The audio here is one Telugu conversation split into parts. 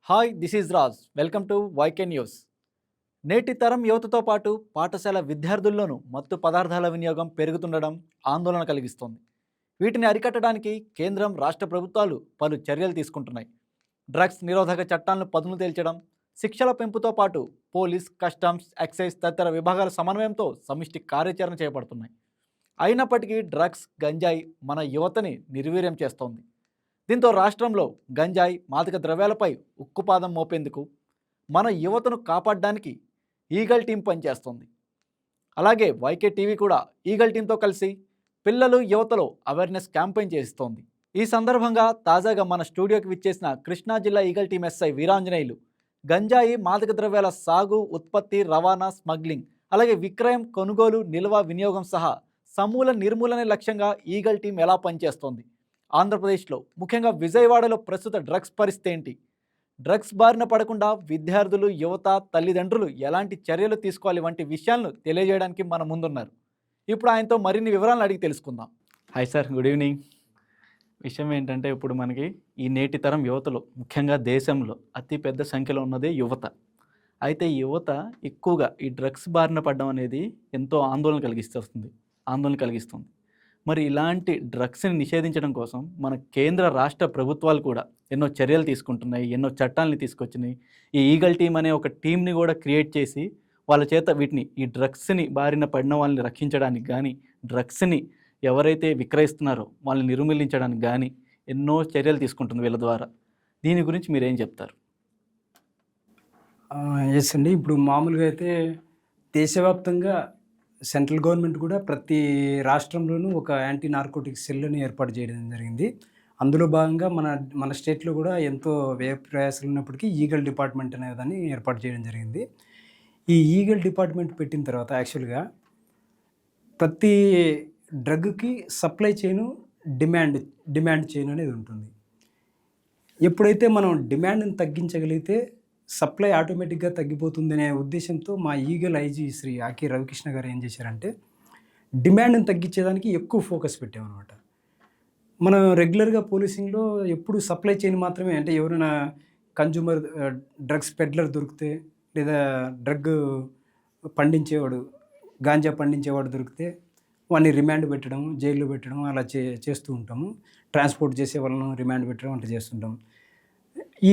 Hi this is Raj welcome to YK news. నేటి తరం యువతతో పాటు పాఠశాల విద్యార్థుల్లోనూ మత్తు పదార్థాల వినియోగం పెరుగుతుండడం ఆందోళన కలిగిస్తోంది. వీటిని అరికట్టడానికి కేంద్రం రాష్ట్ర ప్రభుత్వాలు పలు చర్యలు తీసుకుంటున్నాయి. డ్రగ్స్ నిరోధక చట్టాలను పదును తేల్చడం, శిక్షల పెంపుతో పాటు పోలీస్, కస్టమ్స్, ఎక్సైజ్ తదితర విభాగాల సమన్వయంతో సమిష్టి కార్యాచరణ చేపడుతున్నాయి. అయినప్పటికీ డ్రగ్స్, గంజాయి మన యువతని నిర్వీర్యం చేస్తోంది. దీంతో రాష్ట్రంలో గంజాయి, మాదక ద్రవ్యాలపై ఉక్కుపాదం మోపేందుకు మన యువతను కాపాడడానికి ఈగల్ టీం పనిచేస్తోంది. అలాగే వైకే టీవీ కూడా ఈగల్ టీంతో కలిసి పిల్లలు, యువతలో అవేర్నెస్ క్యాంపెయిన్ చేస్తోంది. ఈ సందర్భంగా తాజాగా మన స్టూడియోకి విచ్చేసిన కృష్ణా జిల్లా ఈగల్ టీం ఎస్ఐ వీరాంజనేయులు గంజాయి, మాదక ద్రవ్యాల సాగు, ఉత్పత్తి, రవాణా, స్మగ్లింగ్, అలాగే విక్రయం, కొనుగోలు, నిల్వ, వినియోగం సహా సమూల నిర్మూలనే లక్ష్యంగా ఈగల్ టీం ఎలా పనిచేస్తోంది, ఆంధ్రప్రదేశ్లో ముఖ్యంగా విజయవాడలో ప్రస్తుత డ్రగ్స్ పరిస్థితి ఏంటి, డ్రగ్స్ బారిన పడకుండా విద్యార్థులు, యువత, తల్లిదండ్రులు ఎలాంటి చర్యలు తీసుకోవాలి వంటి విషయాలను తెలియజేయడానికి మన ముందున్నారు. ఇప్పుడు ఆయనతో మరిన్ని వివరాలను అడిగి తెలుసుకుందాం. Hi sir, good evening. విషయం ఏంటంటే ఇప్పుడు మనకి ఈ నేటి తరం యువతలో ముఖ్యంగా దేశంలో అతిపెద్ద సంఖ్యలో ఉన్నదే యువత. అయితే ఈ యువత ఎక్కువగా ఈ డ్రగ్స్ బారిన పడడం అనేది ఎంతో ఆందోళన కలిగిస్తుంది. మరి ఇలాంటి డ్రగ్స్ని నిషేధించడం కోసం మన కేంద్ర రాష్ట్ర ప్రభుత్వాలు కూడా ఎన్నో చర్యలు తీసుకుంటున్నాయి, ఎన్నో చట్టాలని తీసుకొచ్చినాయి. ఈ ఈగల్ టీం అనే ఒక టీంని కూడా క్రియేట్ చేసి వాళ్ళ చేత వీటిని ఈ డ్రగ్స్ని బారిన పడిన వాళ్ళని రక్షించడానికి కానీ, డ్రగ్స్ని ఎవరైతే విక్రయిస్తున్నారో వాళ్ళని నిర్మూలించడానికి కానీ ఎన్నో చర్యలు తీసుకుంటుంది వీళ్ళ ద్వారా. దీని గురించి మీరేం చెప్తారు? ఎస్ అండి. ఇప్పుడు మామూలుగా అయితే దేశవ్యాప్తంగా సెంట్రల్ గవర్నమెంట్ కూడా ప్రతి రాష్ట్రంలోనూ ఒక యాంటీ నార్కోటిక్ సెల్‌ని ఏర్పాటు చేయడం జరిగింది. అందులో భాగంగా మన మన స్టేట్‌లో కూడా ఎంతో వ్యయ ప్రయాసాలు ఉన్నప్పటికీ ఈగల్ డిపార్ట్మెంట్ అనే దాన్ని ఏర్పాటు చేయడం జరిగింది. ఈ ఈగల్ డిపార్ట్మెంట్ పెట్టిన తర్వాత యాక్చువల్‌గా ప్రతి డ్రగ్‌కి సప్లై చైను, డిమాండ్ చైన్ అనేది ఉంటుంది. ఎప్పుడైతే మనం డిమాండ్‌ని తగ్గించగలిగితే సప్లై ఆటోమేటిక్‌గా తగ్గిపోతుందనే ఉద్దేశంతో మా ఈగల్ ఐజీ శ్రీ ఆకి రవికృష్ణ గారు ఏం చేశారంటే, డిమాండ్‌ని తగ్గించేదానికి ఎక్కువ ఫోకస్ పెట్టామనమాట. మనం రెగ్యులర్‌గా పోలీసింగ్‌లో ఎప్పుడు సప్లై చైన్ మాత్రమే, అంటే ఎవరైనా కన్జ్యూమర్ డ్రగ్స్ పెడ్లర్ దొరికితే, లేదా డ్రగ్ పండించేవాడు, గాంజా పండించేవాడు దొరికితే వాడిని రిమాండ్ పెట్టడం, జైల్లో పెట్టడం అలా చేస్తూ ఉంటాము. ట్రాన్స్‌పోర్ట్ చేసే వాళ్ళను రిమాండ్ పెట్టడం అట్లా చేస్తుంటాం. ఈ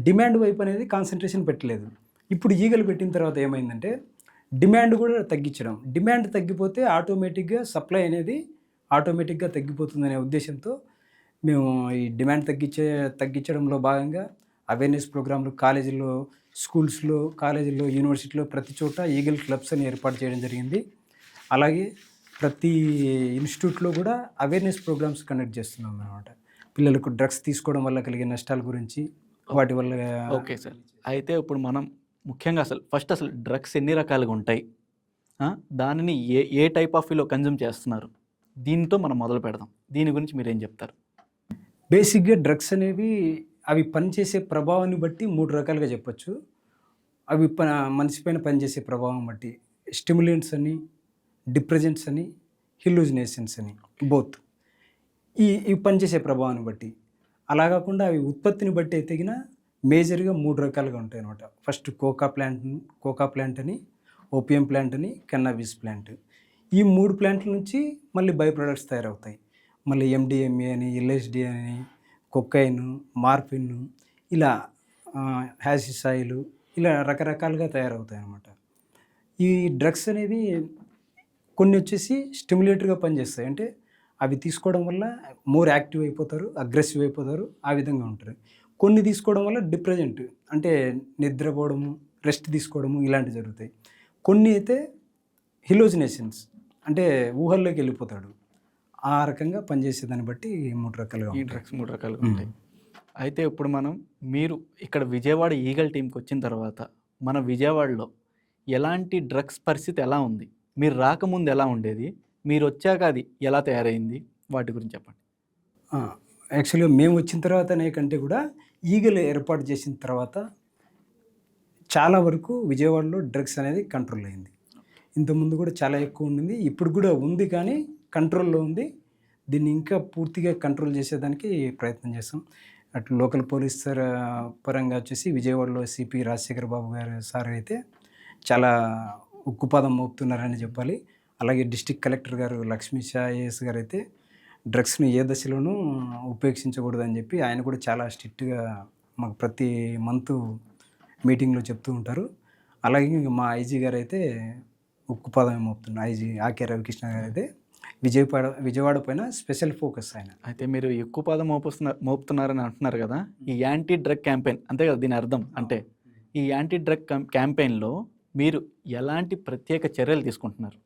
డిమాండ్ వైపు అనేది కాన్సంట్రేషన్ పెట్టలేదు. ఇప్పుడు ఈగలు పెట్టిన తర్వాత ఏమైందంటే డిమాండ్ కూడా తగ్గించడం. డిమాండ్ తగ్గిపోతే ఆటోమేటిక్‌గా సప్లై అనేది ఆటోమేటిక్‌గా తగ్గిపోతుందనే ఉద్దేశంతో మేము ఈ డిమాండ్ తగ్గించడంలో భాగంగా అవేర్నెస్ ప్రోగ్రామ్‌లు కాలేజీల్లో, స్కూల్స్‌లో, కాలేజీల్లో, యూనివర్సిటీలో ప్రతి చోట ఈగల్ క్లబ్స్ అని ఏర్పాటు చేయడం జరిగింది. అలాగే ప్రతి ఇన్‌స్టిట్యూట్‌లో కూడా అవేర్నెస్ ప్రోగ్రామ్స్ కండక్ట్ చేస్తున్నాం అన్నమాట. పిల్లలకు డ్రగ్స్ తీసుకోవడం వల్ల కలిగే నష్టాల గురించి, వాటి వల్ల. Okay sir. అయితే ఇప్పుడు మనం ముఖ్యంగా అసలు డ్రగ్స్ ఎన్ని రకాలుగా ఉంటాయి, దానిని ఏ ఏ టైప్ ఆఫ్ వీలో కన్జ్యూమ్ చేస్తున్నారు, దీంతో మనం మొదలు పెడదాం. దీని గురించి మీరేం చెప్తారు? బేసిక్‌గా డ్రగ్స్ అనేవి అవి పనిచేసే ప్రభావాన్ని బట్టి 3 రకాలుగా చెప్పొచ్చు. అవి మనిషి పైన పనిచేసే ప్రభావం బట్టి స్టిమ్యులెంట్స్ అని, డిప్రెజెంట్స్ అని, హెల్యూసినేషన్స్ అని బోత్. ఇవి పనిచేసే ప్రభావాన్ని బట్టి. అలా కాకుండా అవి ఉత్పత్తిని బట్టి అయితే గిన మేజర్‌గా 3 రకాలుగా ఉంటాయన్నమాట. ఫస్ట్ కోకా ప్లాంట్ అని, ఓపియం ప్లాంట్ అని, కన్నాబిస్ ప్లాంట్. ఈ 3 ప్లాంట్ల నుంచి మళ్ళీ బై ప్రొడక్ట్స్ తయారవుతాయి. మళ్ళీ ఎండిఎంఏ అని, ఎల్ఎస్డి అని, కొకైన్, మార్ఫిన్, ఇలా హాషిష్ ఆయిల్, ఇలా రకరకాలుగా తయారవుతాయన్నమాట. ఈ డ్రగ్స్ అనేవి కొన్ని వచ్చేసి స్టిమ్యులేటర్‌గా పనిచేస్తాయి. అంటే అవి తీసుకోవడం వల్ల మోర్ యాక్టివ్ అయిపోతారు, అగ్రెసివ్ అయిపోతారు, ఆ విధంగా ఉంటారు. కొన్ని తీసుకోవడం వల్ల డిప్రెజెంట్, అంటే నిద్రపోవడము, రెస్ట్ తీసుకోవడము ఇలాంటివి జరుగుతాయి. కొన్ని అయితే హెల్యూసినేషన్స్, అంటే ఊహల్లోకి వెళ్ళిపోతాడు. ఆ రకంగా పనిచేసేదాన్ని బట్టి 3 రకాలుగా ఈ డ్రగ్స్ 3 రకాలుగా ఉంటాయి. అయితే ఇప్పుడు మీరు ఇక్కడ విజయవాడ ఈగల్ టీంకి వచ్చిన తర్వాత మన విజయవాడలో ఎలాంటి డ్రగ్స్ పరిస్థితి ఎలా ఉంది, మీరు రాకముందు ఎలా ఉండేది, మీరు వచ్చాక అది ఎలా తయారైంది, వాటి గురించి చెప్పండి. యాక్చువల్‌గా మేము వచ్చిన తర్వాతనే కంటే కూడా ఈగల్ ఏర్పాటు చేసిన తర్వాత చాలా వరకు విజయవాడలో డ్రగ్స్ అనేది కంట్రోల్ అయింది. ఇంతకుముందు కూడా చాలా ఎక్కువ ఉండింది, ఇప్పుడు కూడా ఉంది, కానీ కంట్రోల్‌లో ఉంది. దీన్ని ఇంకా పూర్తిగా కంట్రోల్ చేసేదానికి ప్రయత్నం చేస్తాం. అటు లోకల్ పోలీస్ పరంగా వచ్చేసి విజయవాడలో సిపి రాజశేఖర బాబు గారు సార్ అయితే చాలా ఉక్కుపాదం మోపుతున్నారని చెప్పాలి. అలాగే డిస్ట్రిక్ట్ కలెక్టర్ గారు లక్ష్మీ షా ఐఏఎస్ గారు అయితే డ్రగ్స్‌ని ఏ దశలోనూ ఉపేక్షించకూడదని చెప్పి ఆయన కూడా చాలా స్ట్రిక్ట్‌గా మాకు ప్రతి మంతు మీటింగ్‌లో చెప్తూ ఉంటారు. అలాగే ఇంక మా ఐజీ గారైతే ఉక్కుపాదం మోపుతున్నారు. ఐజీ ఆకే రవికృష్ణ గారైతే విజయవాడ పైన స్పెషల్ ఫోకస్ ఆయన. అయితే మీరు ఎక్కువ పాదం మోపుతున్నారని అంటున్నారు కదా, ఈ యాంటీ డ్రగ్ క్యాంపెయిన్ అంతే కదా దీని అర్థం? అంటే ఈ యాంటీ డ్రగ్ క్యాంపెయిన్‌లో మీరు ఎలాంటి ప్రత్యేక చర్యలు తీసుకుంటున్నారు?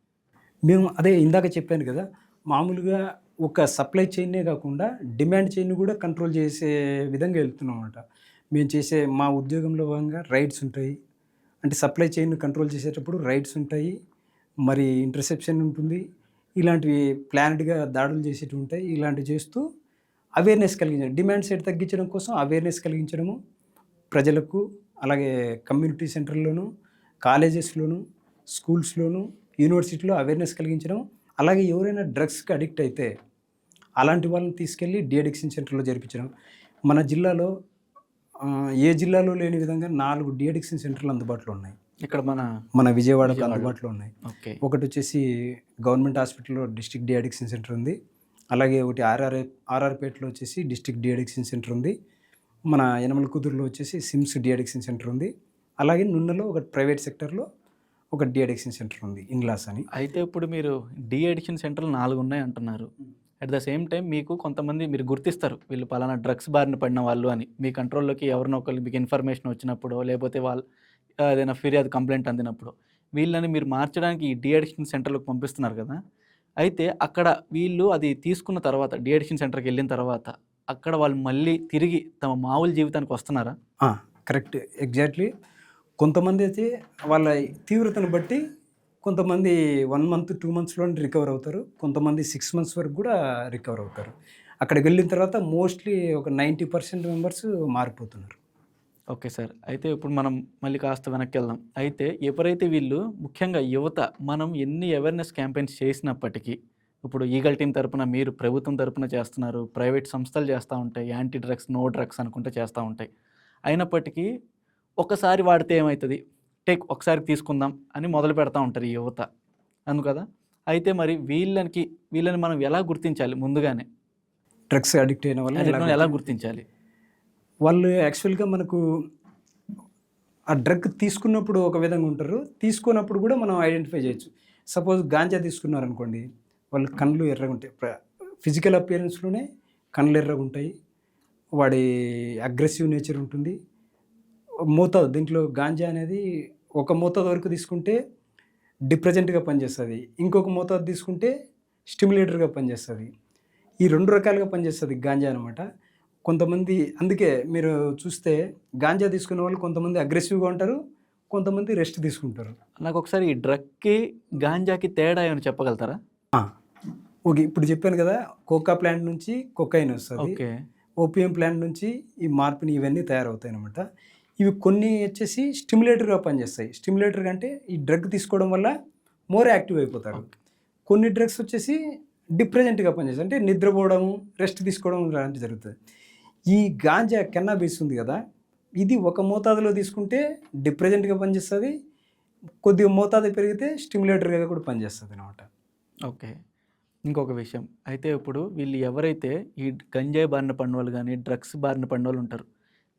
మేము అదే ఇందాక చెప్పాను కదా, మామూలుగా ఒక సప్లై చైనే కాకుండా డిమాండ్ చైన్‌ని కూడా కంట్రోల్ చేసే విధంగా వెళ్తున్నామన్నమాట. మేము చేసే మా ఉద్యోగంలో భాగంగా రైడ్స్ ఉంటాయి. అంటే సప్లై చైన్‌ని కంట్రోల్ చేసేటప్పుడు రైడ్స్ ఉంటాయి. మరి ఇంటర్సెప్షన్ ఉంటుంది. ఇలాంటివి ప్లాన్డ్‌గా దాడులు చేసేటివి ఉంటాయి. ఇలాంటివి చేస్తూ అవేర్‌నెస్ కలిగించడం, డిమాండ్ సైడ్ తగ్గించడం కోసం అవేర్‌నెస్ కలిగించడము ప్రజలకు, అలాగే కమ్యూనిటీ సెంటర్‌ల్లోనూ, కాలేజెస్‌లోనూ, స్కూల్స్‌లోనూ, యూనివర్సిటీలో అవేర్‌నెస్ కలిగించడం. అలాగే ఎవరైనా డ్రగ్స్‌కి అడిక్ట్ అయితే అలాంటి వాళ్ళని తీసుకెళ్ళి డీ అడిక్షన్ సెంటర్‌లో చేర్పించడం. మన జిల్లాలో ఏ జిల్లాలో లేని విధంగా 4 డీ అడిక్షన్ సెంటర్లు అందుబాటులో ఉన్నాయి. ఇక్కడ మన విజయవాడకు అందుబాటులో ఉన్నాయి. ఓకే. ఒకటి వచ్చేసి గవర్నమెంట్ హాస్పిటల్లో డిస్ట్రిక్ట్ డీ అడిక్షన్ సెంటర్ ఉంది. అలాగే ఒకటి ఆర్ఆర్‌పేటలో వచ్చేసి డిస్ట్రిక్ట్ డీ అడిక్షన్ సెంటర్ ఉంది. మన యనమల కుదురులో వచ్చేసి సిమ్స్ డీ అడిక్షన్ సెంటర్ ఉంది. అలాగే నున్నలో ఒక ప్రైవేట్ సెక్టర్లో ఒక డీ అడిక్షన్ సెంటర్ ఉంది, ఇన్లాస్ అని. అయితే ఇప్పుడు మీరు డీ అడిక్షన్ సెంటర్లు 4 ఉన్నాయి అంటున్నారు. అట్ ద సేమ్ టైం మీకు కొంతమంది మీరు గుర్తిస్తారు, వీళ్ళు పలానా డ్రగ్స్ బారిన పడిన వాళ్ళు అని. మీ కంట్రోల్లోకి ఎవరినో ఒకరికి మీకు ఇన్ఫర్మేషన్ వచ్చినప్పుడు, లేకపోతే వాళ్ళు ఏదైనా ఫిర్యాదు కంప్లైంట్ అందినప్పుడు వీళ్ళని మీరు మార్చడానికి ఈ డీ అడిక్షన్ సెంటర్లోకి పంపిస్తున్నారు కదా. అయితే అక్కడ వీళ్ళు అది తీసుకున్న తర్వాత డీ అడిక్షన్ సెంటర్కి వెళ్ళిన తర్వాత అక్కడ వాళ్ళు మళ్ళీ తిరిగి తమ మామూలు జీవితానికి వస్తున్నారా? Correct, exactly. కొంతమంది అయితే వాళ్ళ తీవ్రతను బట్టి కొంతమంది 1 మంత్ 2 మంత్స్‌లోనే రికవర్ అవుతారు. కొంతమంది 6 మంత్స్ వరకు కూడా రికవర్ అవుతారు. అక్కడికి వెళ్ళిన తర్వాత మోస్ట్లీ ఒక 90% మెంబర్స్ మారిపోతున్నారు. Okay sir. అయితే ఇప్పుడు మనం మళ్ళీ కాస్త వెనక్కి వెళ్దాం. అయితే ఎవరైతే వీళ్ళు ముఖ్యంగా యువత, మనం ఎన్ని అవేర్‌నెస్ క్యాంపెయిన్స్ చేసినప్పటికీ, ఇప్పుడు ఈగల్ టీమ్ తరపున మీరు ప్రభుత్వం తరపున చేస్తున్నారు, ప్రైవేట్ సంస్థలు చేస్తూ ఉంటాయి, యాంటీ డ్రగ్స్, నో డ్రగ్స్ అనుకుంటే చేస్తూ ఉంటాయి. అయినప్పటికీ ఒకసారి వాడితే ఏమవుతుంది, ఒకసారి తీసుకుందాం అని మొదలు పెడతా ఉంటారు ఈ యువత, అవును కదా. అయితే మరి వీళ్ళని మనం ఎలా గుర్తించాలి ముందుగానే? డ్రగ్స్ అడిక్ట్ అయిన వాళ్ళని ఎలా గుర్తించాలి? వాళ్ళు యాక్చువల్గా మనకు ఆ డ్రగ్ తీసుకున్నప్పుడు ఒక విధంగా ఉంటారు, తీసుకున్నప్పుడు కూడా మనం ఐడెంటిఫై చేయొచ్చు. సపోజ్ గాంజా తీసుకున్నారనుకోండి, వాళ్ళ కళ్ళు ఎర్రగా ఉంటాయి. ఫిజికల్ అపియరెన్స్లోనే కళ్ళు ఎర్రగా ఉంటాయి. వాడి అగ్రెసివ్ నేచర్ ఉంటుంది. మోతాదు, దీంట్లో గాంజా అనేది ఒక మోతాదు వరకు తీసుకుంటే డిప్రెజెంట్గా పనిచేస్తుంది, ఇంకొక మోతాదు తీసుకుంటే స్టిమ్యులేటర్గా పనిచేస్తుంది. ఈ 2 రకాలుగా పనిచేస్తుంది గాంజా అనమాట. కొంతమంది, అందుకే మీరు చూస్తే గాంజా తీసుకునే వాళ్ళు కొంతమంది అగ్రెసివ్గా ఉంటారు, కొంతమంది రెస్ట్ తీసుకుంటారు. నాకు ఒకసారి ఈ డ్రగ్కి గాంజాకి తేడా ఏమైనా చెప్పగలుగుతారా? ఓకే, ఇప్పుడు చెప్పాను కదా, కోకా ప్లాంట్ నుంచి కొకైన్ వస్తుంది. ఓకే. ఓపియం ప్లాంట్ నుంచి ఈ మార్పిని ఇవన్నీ తయారవుతాయి అనమాట. ఇవి కొన్ని వచ్చేసి స్టిమ్యులేటర్గా పనిచేస్తాయి. స్టిమ్యులేటర్ అంటే ఈ డ్రగ్ తీసుకోవడం వల్ల మోర్ యాక్టివ్ అయిపోతారు. కొన్ని డ్రగ్స్ వచ్చేసి డిప్రెజెంట్గా పనిచేస్తాయి, అంటే నిద్రపోవడం, రెస్ట్ తీసుకోవడం లాంటివి జరుగుతుంది. ఈ గాంజా కెన్నాబిస్ ఉంది కదా, ఇది ఒక మోతాదులో తీసుకుంటే డిప్రెజెంట్గా పనిచేస్తుంది, కొద్దిగా మోతాదు పెరిగితే స్టిమ్యులేటర్గా కూడా పనిచేస్తుంది అనమాట. ఓకే. ఇంకొక విషయం, అయితే ఇప్పుడు వీళ్ళు ఎవరైతే ఈ గంజాయి బారిన పడిన వాళ్ళు కానీ, డ్రగ్స్ బారిన పడిన వాళ్ళు ఉంటారు,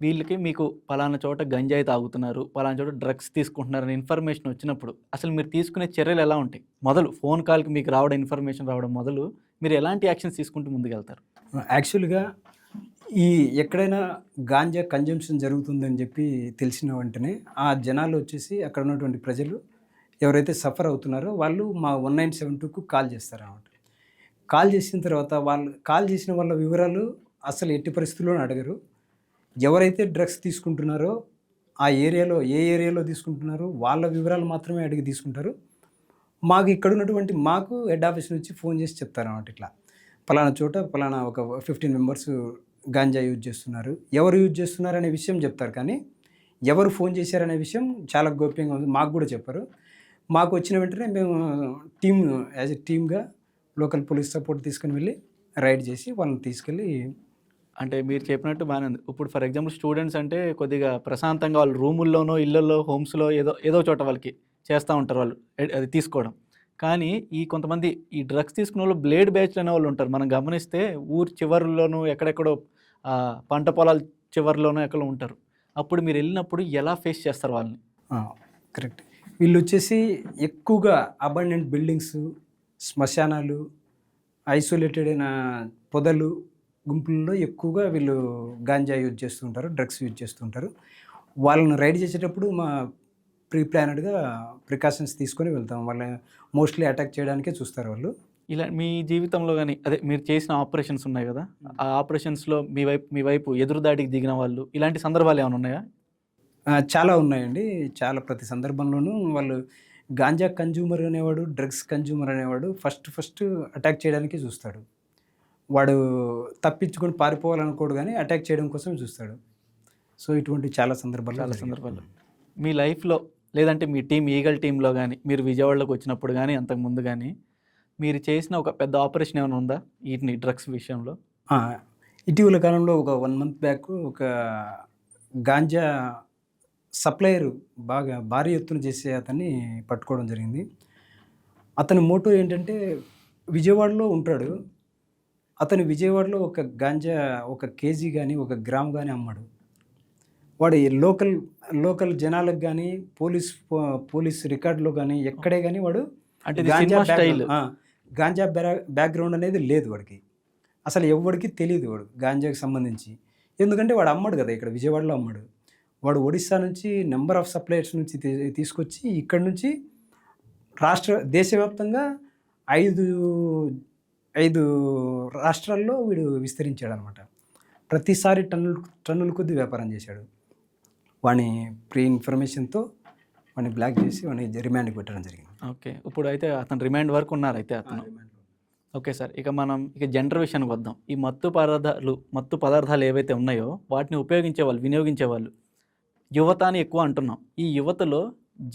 వీళ్ళకి మీకు పలానా చోట గంజాయి తాగుతున్నారు, పలానా చోట డ్రగ్స్ తీసుకుంటున్నారని ఇన్ఫర్మేషన్ వచ్చినప్పుడు అసలు మీరు తీసుకునే చర్యలు ఎలా ఉంటాయి? మొదలు ఫోన్ కాల్కి మీకు రావడం, ఇన్ఫర్మేషన్ రావడం మొదలు మీరు ఎలాంటి యాక్షన్స్ తీసుకుంటూ ముందుకెళ్తారు? యాక్చువల్గా ఈ ఎక్కడైనా గాంజా కన్జంప్షన్ జరుగుతుందని చెప్పి తెలిసిన వెంటనే ఆ జనాలు వచ్చేసి అక్కడ ఉన్నటువంటి ప్రజలు ఎవరైతే సఫర్ అవుతున్నారో వాళ్ళు మా 1972కు కాల్ చేస్తారన్నమాట. కాల్ చేసిన తర్వాత వాళ్ళు కాల్ చేసిన వాళ్ళ వివరాలు అసలు ఎట్టి పరిస్థితుల్లోనూ అడగరు. ఎవరైతే డ్రగ్స్ తీసుకుంటున్నారో ఆ ఏరియాలో, ఏ ఏరియాలో తీసుకుంటున్నారో వాళ్ళ వివరాలు మాత్రమే అడిగి తీసుకుంటారు. మాకు ఇక్కడ ఉన్నటువంటి హెడ్ ఆఫీస్ నుంచి ఫోన్ చేసి చెప్తారన్నమాట, ఇట్లా పలానా చోట పలానా ఒక 15 మెంబర్స్ గాంజా యూజ్ చేస్తున్నారు. ఎవరు యూజ్ చేస్తున్నారు అనే విషయం చెప్తారు, కానీ ఎవరు ఫోన్ చేశారనే విషయం చాలా గోప్యంగా ఉంది, మాకు కూడా చెప్పరు. మాకు వచ్చిన వెంటనే మేము యాజ్ ఎ టీమ్గా లోకల్ పోలీస్ సపోర్ట్ తీసుకుని వెళ్ళి రైడ్ చేసి వాళ్ళని తీసుకెళ్ళి అంటే మీరు చెప్పినట్టు బాగానే ఉంది. ఇప్పుడు ఫర్ ఎగ్జాంపుల్ స్టూడెంట్స్ అంటే కొద్దిగా ప్రశాంతంగా వాళ్ళు రూముల్లోనో, ఇళ్లల్లో, హోమ్స్‌లో ఏదో ఏదో చోట వాళ్ళకి చేస్తా ఉంటారు వాళ్ళు అది తీసుకోవడం. కానీ ఈ కొంతమంది ఈ డ్రగ్స్ తీసుకున్నోళ్ళు బ్లేడ్ బ్యాచ్‌లు అనేవాళ్ళు ఉంటారు. మనం గమనిస్తే ఊరు చివర్లోనూ ఎక్కడెక్కడో పంట పొలాల చివర్లోనో ఎక్కడో ఉంటారు. అప్పుడు మీరెళ్ళినప్పుడు ఎలా ఫేస్ చేస్తారు వాళ్ళని? ఆ! కరెక్ట్. వీళ్ళొచ్చేసి ఎక్కువగా అబండెంట్ బిల్డింగ్సు, శ్మశానాలు, ఐసోలేటెడ్ అయిన పొదలు, గుంపుల్లో ఎక్కువగా వీళ్ళు గాంజా యూజ్ చేస్తూ ఉంటారు. డ్రగ్స్ యూజ్ చేస్తూ ఉంటారు. వాళ్ళని రైడ్ చేసేటప్పుడు ప్రీ ప్లానెడ్‌గా ప్రికాషన్స్ తీసుకొని వెళ్తాం. వాళ్ళని మోస్ట్‌లీ అటాక్ చేయడానికే చూస్తారు వాళ్ళు. ఇలా మీ జీవితంలో గాని అదే మీరు చేసిన ఆపరేషన్స్ ఉన్నాయి గదా! ఆ ఆపరేషన్స్‌లో మీ వైపు ఎదురు దాడికి దిగిన వాళ్ళు ఇలాంటి సందర్భాలు ఏమైనా ఉన్నాయా? చాలా ఉన్నాయండి. చాలా ప్రతి సందర్భంలోనూ వాళ్ళు గాంజా కన్జ్యూమర్ అనేవాడు, డ్రగ్స్ కన్జ్యూమర్ అనేవాడు ఫస్ట్ అటాక్ చేయడానికే చూస్తాడు. వాడు తప్పించుకొని పారిపోవాలనుకోడు గానీ, అటాక్ చేయడం కోసమే చూస్తాడు. సో, ఇటువంటి చాలా సందర్భాల్లో చాలా జరిగాయి. సందర్భాల్లో. మీ లైఫ్‌లో లేదంటే మీ ఈగల్ టీమ్‌లో గాని, మీరు విజయవాడలోకి వచ్చినప్పుడు గాని, అంతకుముందు గాని, మీరు చేసిన ఒక పెద్ద ఆపరేషన్ ఏమైనా ఉందా? ఈటిని డ్రగ్స్ విషయంలో? ఆ! ఇటీవల కాలంలో ఒక 1 మంత్ బ్యాక్ ఒక గాంజా సప్లయర్ బాగా భారీ ఎత్తున చేసే అతన్ని పట్టుకోవడం జరిగింది. అతని మోటో ఏంటంటే విజయవాడలో ఉంటాడు. అతను విజయవాడలో ఒక గాంజా ఒక కేజీ గాని, ఒక గ్రామ్ గాని అమ్మడు. వాడు ఈ లోకల్ జనాలకు గాని, పోలీస్ రికార్డ్‌లో గాని, ఎక్కడే గాని వాడు అంటే ఇది ganja cinema style. Background ganja background అనేది లేదు వాడికి. అసలు ఎవ్వడికి తెలీదు వాడు గాంజాకి సంబంధించి. ఎందుకంటే వాడు అమ్మడు గదా! ఇక్కడ విజయవాడలో అమ్మడు. వాడు ఒడిస్సా నుంచి నంబర్ ఆఫ్ సప్లయర్స్ నుంచి తీసుకొచ్చి ఇక్కడి నుంచి దేశవ్యాప్తంగా 5, 5 రాష్ట్రాల్లో వీడు విస్తరించాడనమాట. ప్రతిసారి టన్నుల కొద్దీ వ్యాపారం చేశాడు. వాడిని ప్రీ ఇన్ఫర్మేషన్‌తో వాడిని బ్లాక్ చేసి వాడిని రిమాండ్‌కి పెట్టడం జరిగింది. ఓకే. ఇప్పుడైతే అతను రిమాండ్ వరకు ఉన్నారైతే అతను. Okay sir. ఇక జెండర్ విషయానికి వద్దాం. ఈ మత్తు పదార్థాలు ఏవైతే ఉన్నాయో వాటిని ఉపయోగించేవాళ్ళు, వినియోగించేవాళ్ళు యువత అని ఎక్కువ అంటున్నాం. ఈ యువతలో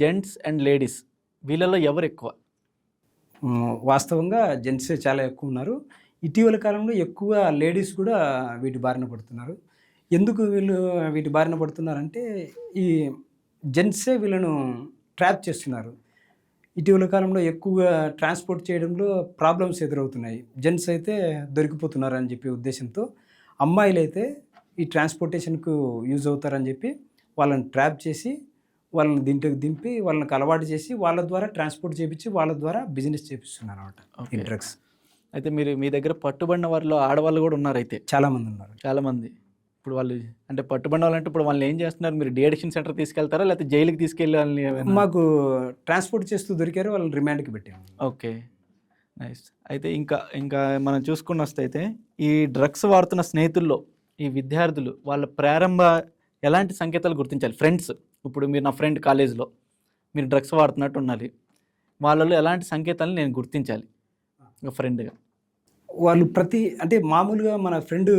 జెంట్స్ అండ్ లేడీస్ వీళ్ళలో ఎవరు ఎక్కువ? వాస్తవంగా జెంట్సే చాలా ఎక్కువున్నారు. ఇటీవల కాలంలో ఎక్కువ లేడీస్ కూడా వీటి బారిన పడుతున్నారు. ఎందుకు వీళ్ళు వీటి బారిన పడుతున్నారంటే, ఈ జెంట్సే వీళ్ళను ట్రాప్ చేస్తున్నారు. ఇటీవల కాలంలో ఎక్కువగా ట్రాన్స్‌పోర్ట్ చేయడంలో ప్రాబ్లమ్స్ ఎదురవుతున్నాయి. జెంట్స్ అయితే దొరికిపోతున్నారని చెప్పి ఉద్దేశంతో, అమ్మాయిలైతే ఈ ట్రాన్స్‌పోర్టేషన్‌కు యూజ్ అవుతారని చెప్పి వాళ్ళని ట్రాప్ చేసి, వాళ్ళని దీంట్లోకి దింపి, వాళ్ళకి అలవాటు చేసి, వాళ్ళ ద్వారా ట్రాన్స్‌పోర్ట్ చేపిచ్చి, వాళ్ళ ద్వారా బిజినెస్ చేపిస్తున్నారనమాట ఈ ఓకే. డ్రగ్స్. అయితే మీ దగ్గర పట్టుబడిన వారిలో ఆడవాళ్ళు కూడా ఉన్నారైతే చాలామందున్నారు. చాలామంది. ఇప్పుడు వాళ్ళు అంటే పట్టుబడిన వాళ్ళంటే ఇప్పుడు వాళ్ళని ఏం చేస్తున్నారు? మీరు డీ అడిక్షన్ సెంటర్ తీసుకెళ్తారా? లేకపోతే జైలుకి తీసుకెళ్ళి వాళ్ళని ఏమైనా? మాకు ట్రాన్స్‌పోర్ట్ చేస్తూ దొరికారు. వాళ్ళని రిమాండ్‌కి పెట్టాము. ఓకే. నైస్. అయితే ఇంకా మనం చూసుకున్నట్టయితే ఈ డ్రగ్స్ వాడుతున్న స్నేహితుల్లో ఈ విద్యార్థులు వాళ్ళ ప్రారంభ ఎలాంటి సంకేతాలు గుర్తించాలి? ఫ్రెండ్స్ ఇప్పుడు మీరు నా ఫ్రెండ్ కాలేజ్‌లో మీరు డ్రగ్స్ వాడుతున్నట్టు ఉండాలి. వాళ్ళలో ఎలాంటి సంకేతాలను నేను గుర్తించాలి ఒక ఫ్రెండ్‌గా? వాళ్ళు అంటే మామూలుగా మన ఫ్రెండు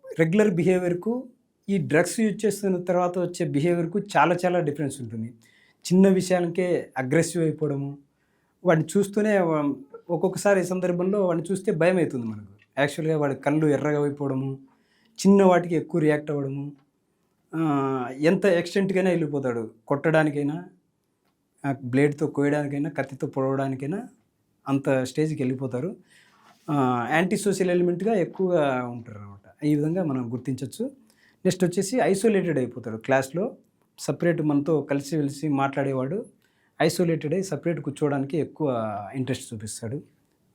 రెగ్యులర్ బిహేవియర్‌కు, ఈ డ్రగ్స్ యూజ్ చేస్తున్న తర్వాత వచ్చే బిహేవియర్‌కు చాలా చాలా డిఫరెన్స్ ఉంటుంది. చిన్న విషయాలకే అగ్రెసివ్ అయిపోవడము, వాడిని చూస్తూనే ఒక్కొక్కసారి ఈ సందర్భంలో వాడిని చూస్తే భయమైతుంది మనకు. యాక్చువల్‌గా వాడి కళ్ళు ఎర్రగా అయిపోవడము, చిన్న వాటికి ఎక్కువ రియాక్ట్ అవ్వడము, ఎంత ఎక్స్‌టెంట్‌కైనా వెళ్ళిపోతాడు. కొట్టడానికైనా, బ్లేడ్‌తో కోయడానికైనా, కత్తితో పొడవడానికైనా అంత స్టేజ్‌కి వెళ్ళిపోతారు. యాంటీ సోషల్ ఎలిమెంట్‌గా ఎక్కువగా ఉంటారనమాట. ఈ విధంగా మనం గుర్తించొచ్చు. నెక్స్ట్ వచ్చేసి ఐసోలేటెడ్ అయిపోతాడు. క్లాస్‌లో సెపరేట్ మనతో కలిసిమెలిసి మాట్లాడేవాడు ఐసోలేటెడ్ అయ్యి సెపరేట్ కూర్చోవడానికి ఎక్కువ ఇంట్రెస్ట్ చూపిస్తాడు.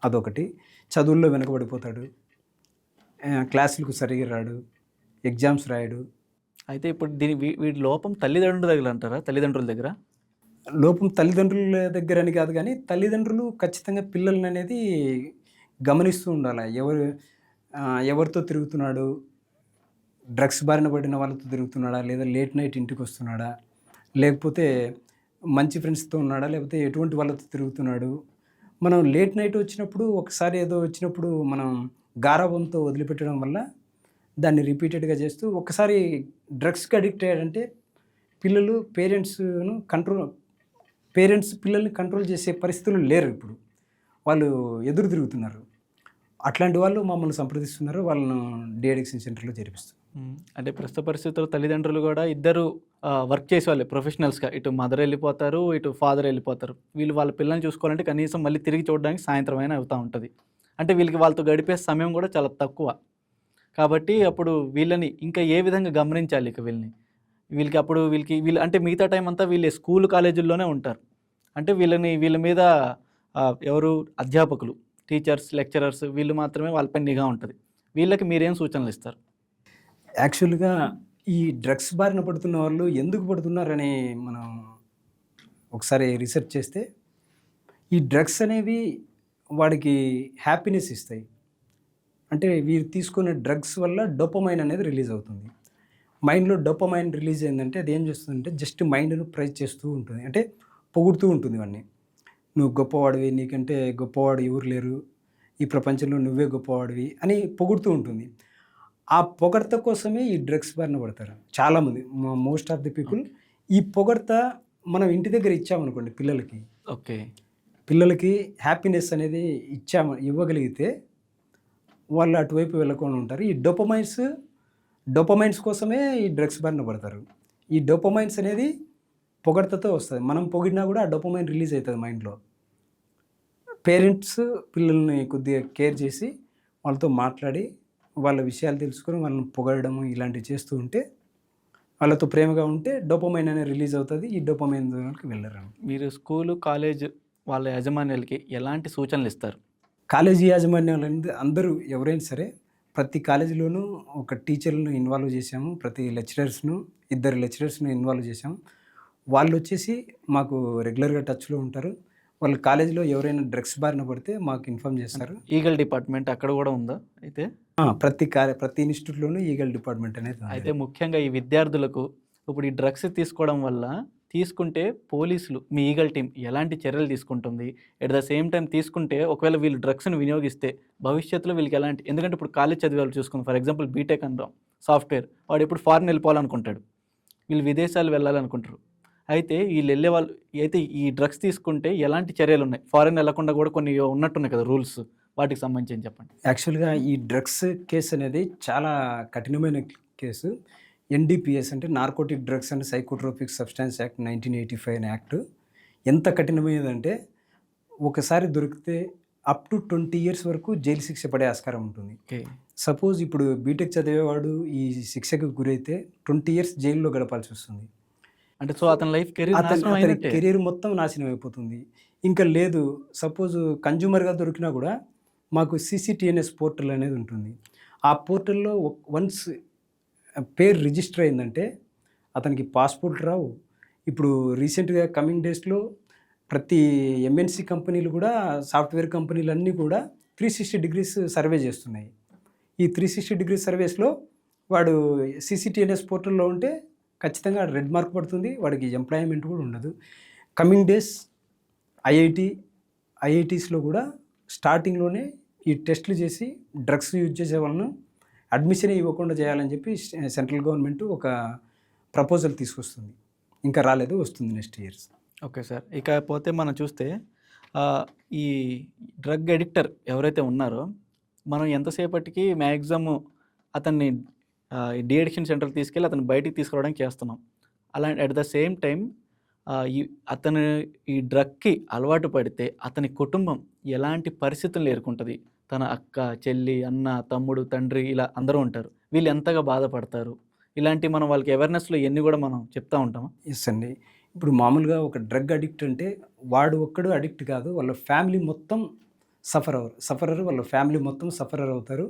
అదొకటి. చదువుల్లో వెనకబడిపోతాడు. క్లాసులకు సరిగ్గా రాడు. ఎగ్జామ్స్ రాయడు. అయితే ఇప్పుడు వీడి లోపం తల్లిదండ్రుల దగ్గర అంటారా? తల్లిదండ్రుల దగ్గర? లోపం తల్లిదండ్రుల దగ్గరని కాదు గానీ, తల్లిదండ్రులు ఖచ్చితంగా పిల్లలననేది గమనిస్తూ ఉండాల. ఎవరితో తిరుగుతున్నాడు? డ్రగ్స్ బారిన పడిన వాళ్ళతో తిరుగుతున్నాడా? లేదా లేట్ నైట్ ఇంటికొస్తున్నాడా? లేకపోతే మంచి ఫ్రెండ్స్‌తో ఉన్నాడా? లేకపోతే ఎటువంటి వాళ్ళతో తిరుగుతున్నాడు? మనం లేట్ నైట్ వచ్చినప్పుడు, ఒకసారి ఏదో వచ్చినప్పుడు మనం గారాబంతో వదిలిపెట్టడం వల్ల దాన్ని రిపీటెడ్‌గా చేస్తూ ఒక్కసారి డ్రగ్స్‌కి అడిక్ట్ అయ్యాడంటే పిల్లలు పేరెంట్స్ పిల్లల్ని కంట్రోల్ చేసే పరిస్థితులు లేరు ఇప్పుడు. వాళ్ళు ఎదురు తిరుగుతున్నారు. అట్లాంటి వాళ్ళు మమ్మల్ని సంప్రదిస్తున్నారు, వాళ్ళను డీఅడిక్షన్ సెంటర్లో చేర్పిస్తాం. అంటే ప్రస్తుత పరిస్థితుల్లో తల్లిదండ్రులు కూడా ఇద్దరు వర్క్ చేసేవాళ్ళే ప్రొఫెషనల్స్‌గా. ఇటు మదర్ వెళ్ళిపోతారు, ఇటు ఫాదర్ వెళ్ళిపోతారు. వీళ్ళు వాళ్ళ పిల్లల్ని చూసుకోవాలంటే కనీసం మళ్ళీ తిరిగి చూడడానికి సాయంత్రం అయినా అవుతా ఉంటది. అంటే వీళ్ళకి వాళ్ళతో గడిపే సమయం కూడా చాలా తక్కువ. కాబట్టి అప్పుడు వీళ్ళని ఇంకా ఏ విధంగా గమనించాలి ఇక వీళ్ళని? వీళ్ళకి అప్పుడు వీళ్ళు అంటే మిగతా టైం అంతా వీళ్ళు స్కూల్, కాలేజీల్లోనే ఉంటారు. అంటే వీళ్ళ మీద ఎవరు అధ్యాపకులు, టీచర్స్, లెక్చరర్స్ వీళ్ళు మాత్రమే వాళ్ళపై నిఘా ఉంటది. వీళ్ళకి మీరేం సూచనలు ఇస్తారు? యాక్చువల్‌గా ఈ డ్రగ్స్ బారిన పడుతున్న వాళ్ళు ఎందుకు పడుతున్నారని మనం ఒకసారి రీసెర్చ్ చేస్తే, ఈ డ్రగ్స్ అనేవి వాడికి హ్యాపీనెస్ ఇస్తాయి. అంటే వీరు తీసుకునే డ్రగ్స్ వల్ల డోపమైన్ అనేది రిలీజ్ అవుతుంది. మైండ్‌లో డోపమైన్ రిలీజ్ అయిందంటే అదేం చేస్తుందంటే జస్ట్ మైండ్‌ను ప్రైజ్ చేస్తూ ఉంటుంది. అంటే పొగుడుతూ ఉంటుంది వాడిని. నువ్వు గొప్పవాడివి, నీకంటే గొప్పవాడు ఎవరు లేరు, ఈ ప్రపంచంలో నువ్వే గొప్పవాడివి అని పొగుడుతూ ఉంటుంది. ఆ పొగడ్త కోసమే ఈ డ్రగ్స్ బారిన పడతారు చాలామంది. మోస్ట్ ఆఫ్ ది పీపుల్ ఈ పొగడ్త మనం ఇంటి దగ్గర ఇచ్చామనుకోండి పిల్లలకి, ఓకే. పిల్లలకి హ్యాపీనెస్ అనేది ఇవ్వగలిగితే వాళ్ళు అటువైపు వెళ్ళకుండా ఉంటారు. ఈ డోపమైన్స్ కోసమే ఈ డ్రగ్స్ బారిన పడతారు. ఈ డోపమైన్స్ అనేది పొగడ్తతో వస్తది. మనం పొగిడినా కూడా ఆ డోపమైన్ రిలీజ్ అవుతది మైండ్‌లో. పేరెంట్స్ పిల్లల్ని కొద్దిగా కేర్ చేసి, వాళ్ళతో మాట్లాడి, వాళ్ళ విషయాలు తెలుసుకొని, వాళ్ళని పొగడము ఇలాంటివి చేస్తూ ఉంటే, వాళ్ళతో ప్రేమగా ఉంటే డోపమైన్ అనేది రిలీజ్ అవుతది. ఈ డోపమైన్ జోన్‌కి వెళ్ళరు. మీరు స్కూలు, కాలేజ్ వాళ్ళ యాజమాన్యాలకి ఎలాంటి సూచనలు ఇస్తారు? కాలేజీ యాజమాన్యాలంటే అందరూ ఎవరైనా సరే, ప్రతి కాలేజీలోనూ ఒక టీచర్‌లను ఇన్వాల్వ్ చేశాము. ప్రతి లెక్చరర్స్‌ను, ఇద్దరు లెక్చరర్స్‌ని ఇన్వాల్వ్ చేశాము. వాళ్ళొచ్చేసి మాకు రెగ్యులర్‌గా టచ్‌లో ఉంటారు. వాళ్ళు కాలేజీలో ఎవరైనా డ్రగ్స్ బారిన పడితే మాకు ఇన్ఫార్మ్ చేస్తారు. ఈగల్ డిపార్ట్మెంట్ అక్కడ కూడా ఉందా అయితే? ప్రతి ఇన్‌స్టిట్యూట్‌లోనూ ఈగల్ డిపార్ట్మెంట్ అనేది ఉంది. అయితే ముఖ్యంగా ఈ విద్యార్థులకు ఇప్పుడు ఈ డ్రగ్స్ తీసుకోవడం వల్ల తీసుకుంటే పోలీసులు మీ ఈగల్ టీమ్ ఎలాంటి చర్యలు తీసుకుంటుంది? ఎట్ ద సేమ్ టైమ్ తీసుకుంటే ఒకవేళ వీళ్ళు డ్రగ్స్‌ని వినియోగిస్తే భవిష్యత్తులో వీళ్ళకి ఎలాంటి, ఎందుకంటే ఇప్పుడు కాలేజ్ చదివే వాళ్ళు చూసుకుందాం, ఫర్ ఎగ్జాంపుల్ బీటెక్ అందాం, సాఫ్ట్‌వేర్ వాడు ఎప్పుడు ఫారిన్ వెళ్ళిపోవాలనుకుంటాడు. వీళ్ళు విదేశాలు వెళ్ళాలనుకుంటారు. అయితే వీళ్ళు వెళ్ళే వాళ్ళు అయితే ఈ డ్రగ్స్ తీసుకుంటే ఎలాంటి చర్యలు ఉన్నాయి? ఫారిన్ వెళ్ళకుండా కూడా కొన్ని ఉన్నట్టున్నాయి కదా రూల్స్, వాటికి సంబంధించి ఏం చెప్పండి? యాక్చువల్‌గా ఈ డ్రగ్స్ కేసు అనేది చాలా కఠినమైన కేసు. ఎన్‌డీపీఎస్ అంటే narcotic drugs and psychotropic substance act 1985 అనే యాక్ట్ ఎంత కఠినమైనదంటే, ఒకసారి దొరికితే అప్ టు 20 ఇయర్స్ వరకు జైలు శిక్ష పడే ఆస్కారం ఉంటుంది. ఓకే. సపోజ్ ఇప్పుడు బీటెక్ చదివేవాడు ఈ శిక్షకు గురైతే 20 ఇయర్స్ జైల్లో గడపాల్సి వస్తుంది. అంటే సో అతని లైఫ్ కెరీర్ నాశనం అతని అయినట్టే. కెరీర్ మొత్తం నాశనం అయిపోతుంది. ఇంకా లేదు, సపోజ్ కన్జ్యూమర్‌గా దొరికినా కూడా మాకు సీసీటీఎన్ఎస్ పోర్టల్ అనేది ఉంటుంది. ఆ పోర్టల్‌లో వన్స్ పేరు రిజిస్టర్ అయిందంటే అతనికి పాస్‌పోర్ట్ రావు. ఇప్పుడు రీసెంట్‌గా కమింగ్ డేస్‌లో ప్రతి ఎంఎన్‌సీ కంపెనీలు కూడా, సాఫ్ట్‌వేర్ కంపెనీలన్నీ కూడా 360 డిగ్రీస్ సర్వే చేస్తున్నాయి. ఈ 360 డిగ్రీస్ సర్వేస్‌లో వాడు సీసీటీఎన్ఎస్ పోర్టల్‌లో ఉంటే ఖచ్చితంగా రెడ్ మార్క్ పడుతుంది. వాడికి ఎంప్లాయ్‌మెంట్ కూడా ఉండదు. కమింగ్ డేస్ ఐఐటీస్‌లో కూడా స్టార్టింగ్‌లోనే ఈ టెస్టులు చేసి డ్రగ్స్ యూజ్ చేసే వాళ్ళను అడ్మిషనే ఇవ్వకుండా చేయాలని చెప్పి సెంట్రల్ గవర్నమెంట్ ఒక ప్రపోజల్ తీసుకొస్తుంది. ఇంకా రాలేదు, వస్తుంది నెక్స్ట్ ఇయర్స్. Okay sir. ఇకపోతే మనం చూస్తే ఈ డ్రగ్ ఎడిక్టర్ ఎవరైతే ఉన్నారో మనం ఎంతసేపటికి మ్యాక్సిమం అతన్ని డీఅడిక్షన్ సెంటర్కి తీసుకెళ్ళి అతను బయటికి తీసుకురావడానికి చేస్తున్నాం. అలా అట్ ద సేమ్ టైం అతను ఈ డ్రగ్కి అలవాటు పడితే అతని కుటుంబం ఎలాంటి పరిస్థితులను ఎదుర్కొంటుంది? తన అక్క, చెల్లి, అన్న, తమ్ముడు, తండ్రి ఇలా అందరూ ఉంటారు. వీళ్ళు ఎంతగా బాధపడతారు? ఇలాంటి మనం వాళ్ళకి అవేర్నెస్లో ఇవన్నీ కూడా మనం చెప్తూ ఉంటామా? ఎస్ అండి. ఇప్పుడు మామూలుగా ఒక డ్రగ్ అడిక్ట్ అంటే వాడు ఒక్కడు అడిక్ట్ కాదు, వాళ్ళ ఫ్యామిలీ మొత్తం సఫరర్, వాళ్ళ ఫ్యామిలీ మొత్తం సఫరర్ అవుతారు.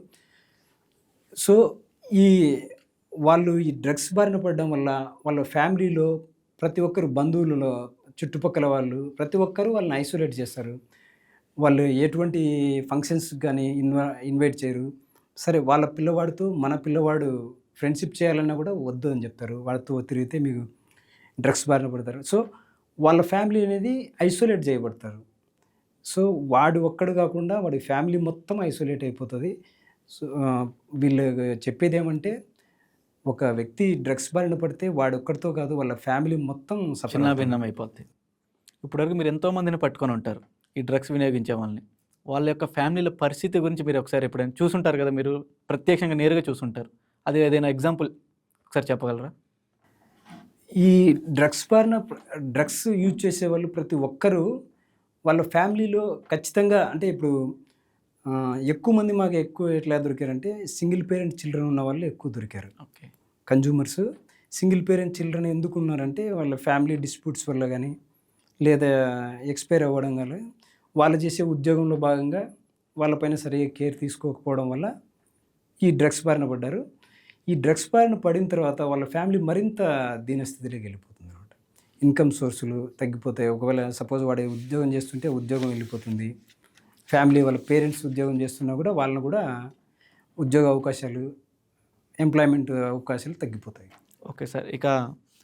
సో ఈ వాళ్ళు ఈ డ్రగ్స్ బారిన పడడం వల్ల వాళ్ళ ఫ్యామిలీలో ప్రతి ఒక్కరు, బంధువులలో చుట్టుపక్కల వాళ్ళు ప్రతి ఒక్కరు వాళ్ళని ఐసోలేట్ చేస్తారు. వాళ్ళు ఎటువంటి ఫంక్షన్స్‌కి గానీ ఇన్వైట్ చేయరు. సరే, వాళ్ళ పిల్లవాడితో మన పిల్లవాడు ఫ్రెండ్‌షిప్ చేయాలన్నా కూడా వద్దు అని చెప్తారు. వాడితో తిరిగితే మీకు డ్రగ్స్ బారిన పడతారు. సో వాళ్ళ ఫ్యామిలీ అనేది ఐసోలేట్ చేయబడతారు. సో వాడు ఒక్కడు కాకుండా వాడి ఫ్యామిలీ మొత్తం ఐసోలేట్ అయిపోతుంది. సో వీళ్ళు చెప్పేదేమంటే, ఒక వ్యక్తి డ్రగ్స్ బారిన పడితే వాడొక్కడితో కాదు, వాళ్ళ ఫ్యామిలీ మొత్తం సఫర్ అవుతుంది. చిన్నాభిన్నం అయిపోద్ది. ఇప్పటివరకు మీరు ఎంతోమందిని పట్టుకొని ఉంటారు ఈ డ్రగ్స్ వినియోగించే వాళ్ళని. వాళ్ళ యొక్క ఫ్యామిలీల పరిస్థితి గురించి మీరు ఒకసారి ఎప్పుడైనా చూసుంటారు కదా, మీరు ప్రత్యక్షంగా నేరుగా చూసుంటారు. అది ఏదైనా ఎగ్జాంపుల్ ఒకసారి చెప్పగలరా? ఈ డ్రగ్స్ యూజ్ చేసేవాళ్ళు ప్రతి ఒక్కరూ వాళ్ళ ఫ్యామిలీలో ఖచ్చితంగా అంటే ఇప్పుడు ఎక్కువ మంది మాకు ఎక్కువ ఎట్లా దొరికారంటే సింగిల్ పేరెంట్ చిల్డ్రన్ ఉన్న వాళ్ళు ఎక్కువ దొరికారు. Okay. Consumers single parent children ఎందుకు ఉన్నారంటే వాళ్ళ ఫ్యామిలీ డిస్ప్యూట్స్ వల్ల కానీ లేదా ఎక్స్పైర్ అవ్వడం వల్ల వాళ్ళు చేసే ఉద్యోగంలో భాగంగా వాళ్ళపైన సరిగ్గా కేర్ తీసుకోకపోవడం వల్ల ఈ డ్రగ్స్ బారిన పడ్డారు. ఈ డ్రగ్స్ బారిన పడిన తర్వాత వాళ్ళ ఫ్యామిలీ మరింత దీనస్థితిలోకి వెళ్ళిపోతుంది అనమాట. ఇన్కమ్ సోర్సులు తగ్గిపోతాయి. ఒకవేళ సపోజ్ వాడు ఉద్యోగం చేస్తుంటే ఉద్యోగం వెళ్ళిపోతుంది. ఫ్యామిలీ వాళ్ళ పేరెంట్స్ ఉద్యోగం చేస్తున్నా కూడా వాళ్ళని కూడా ఉద్యోగ అవకాశాలు, ఎంప్లాయ్మెంట్ అవకాశాలు తగ్గిపోతాయి. Okay sir. ఇక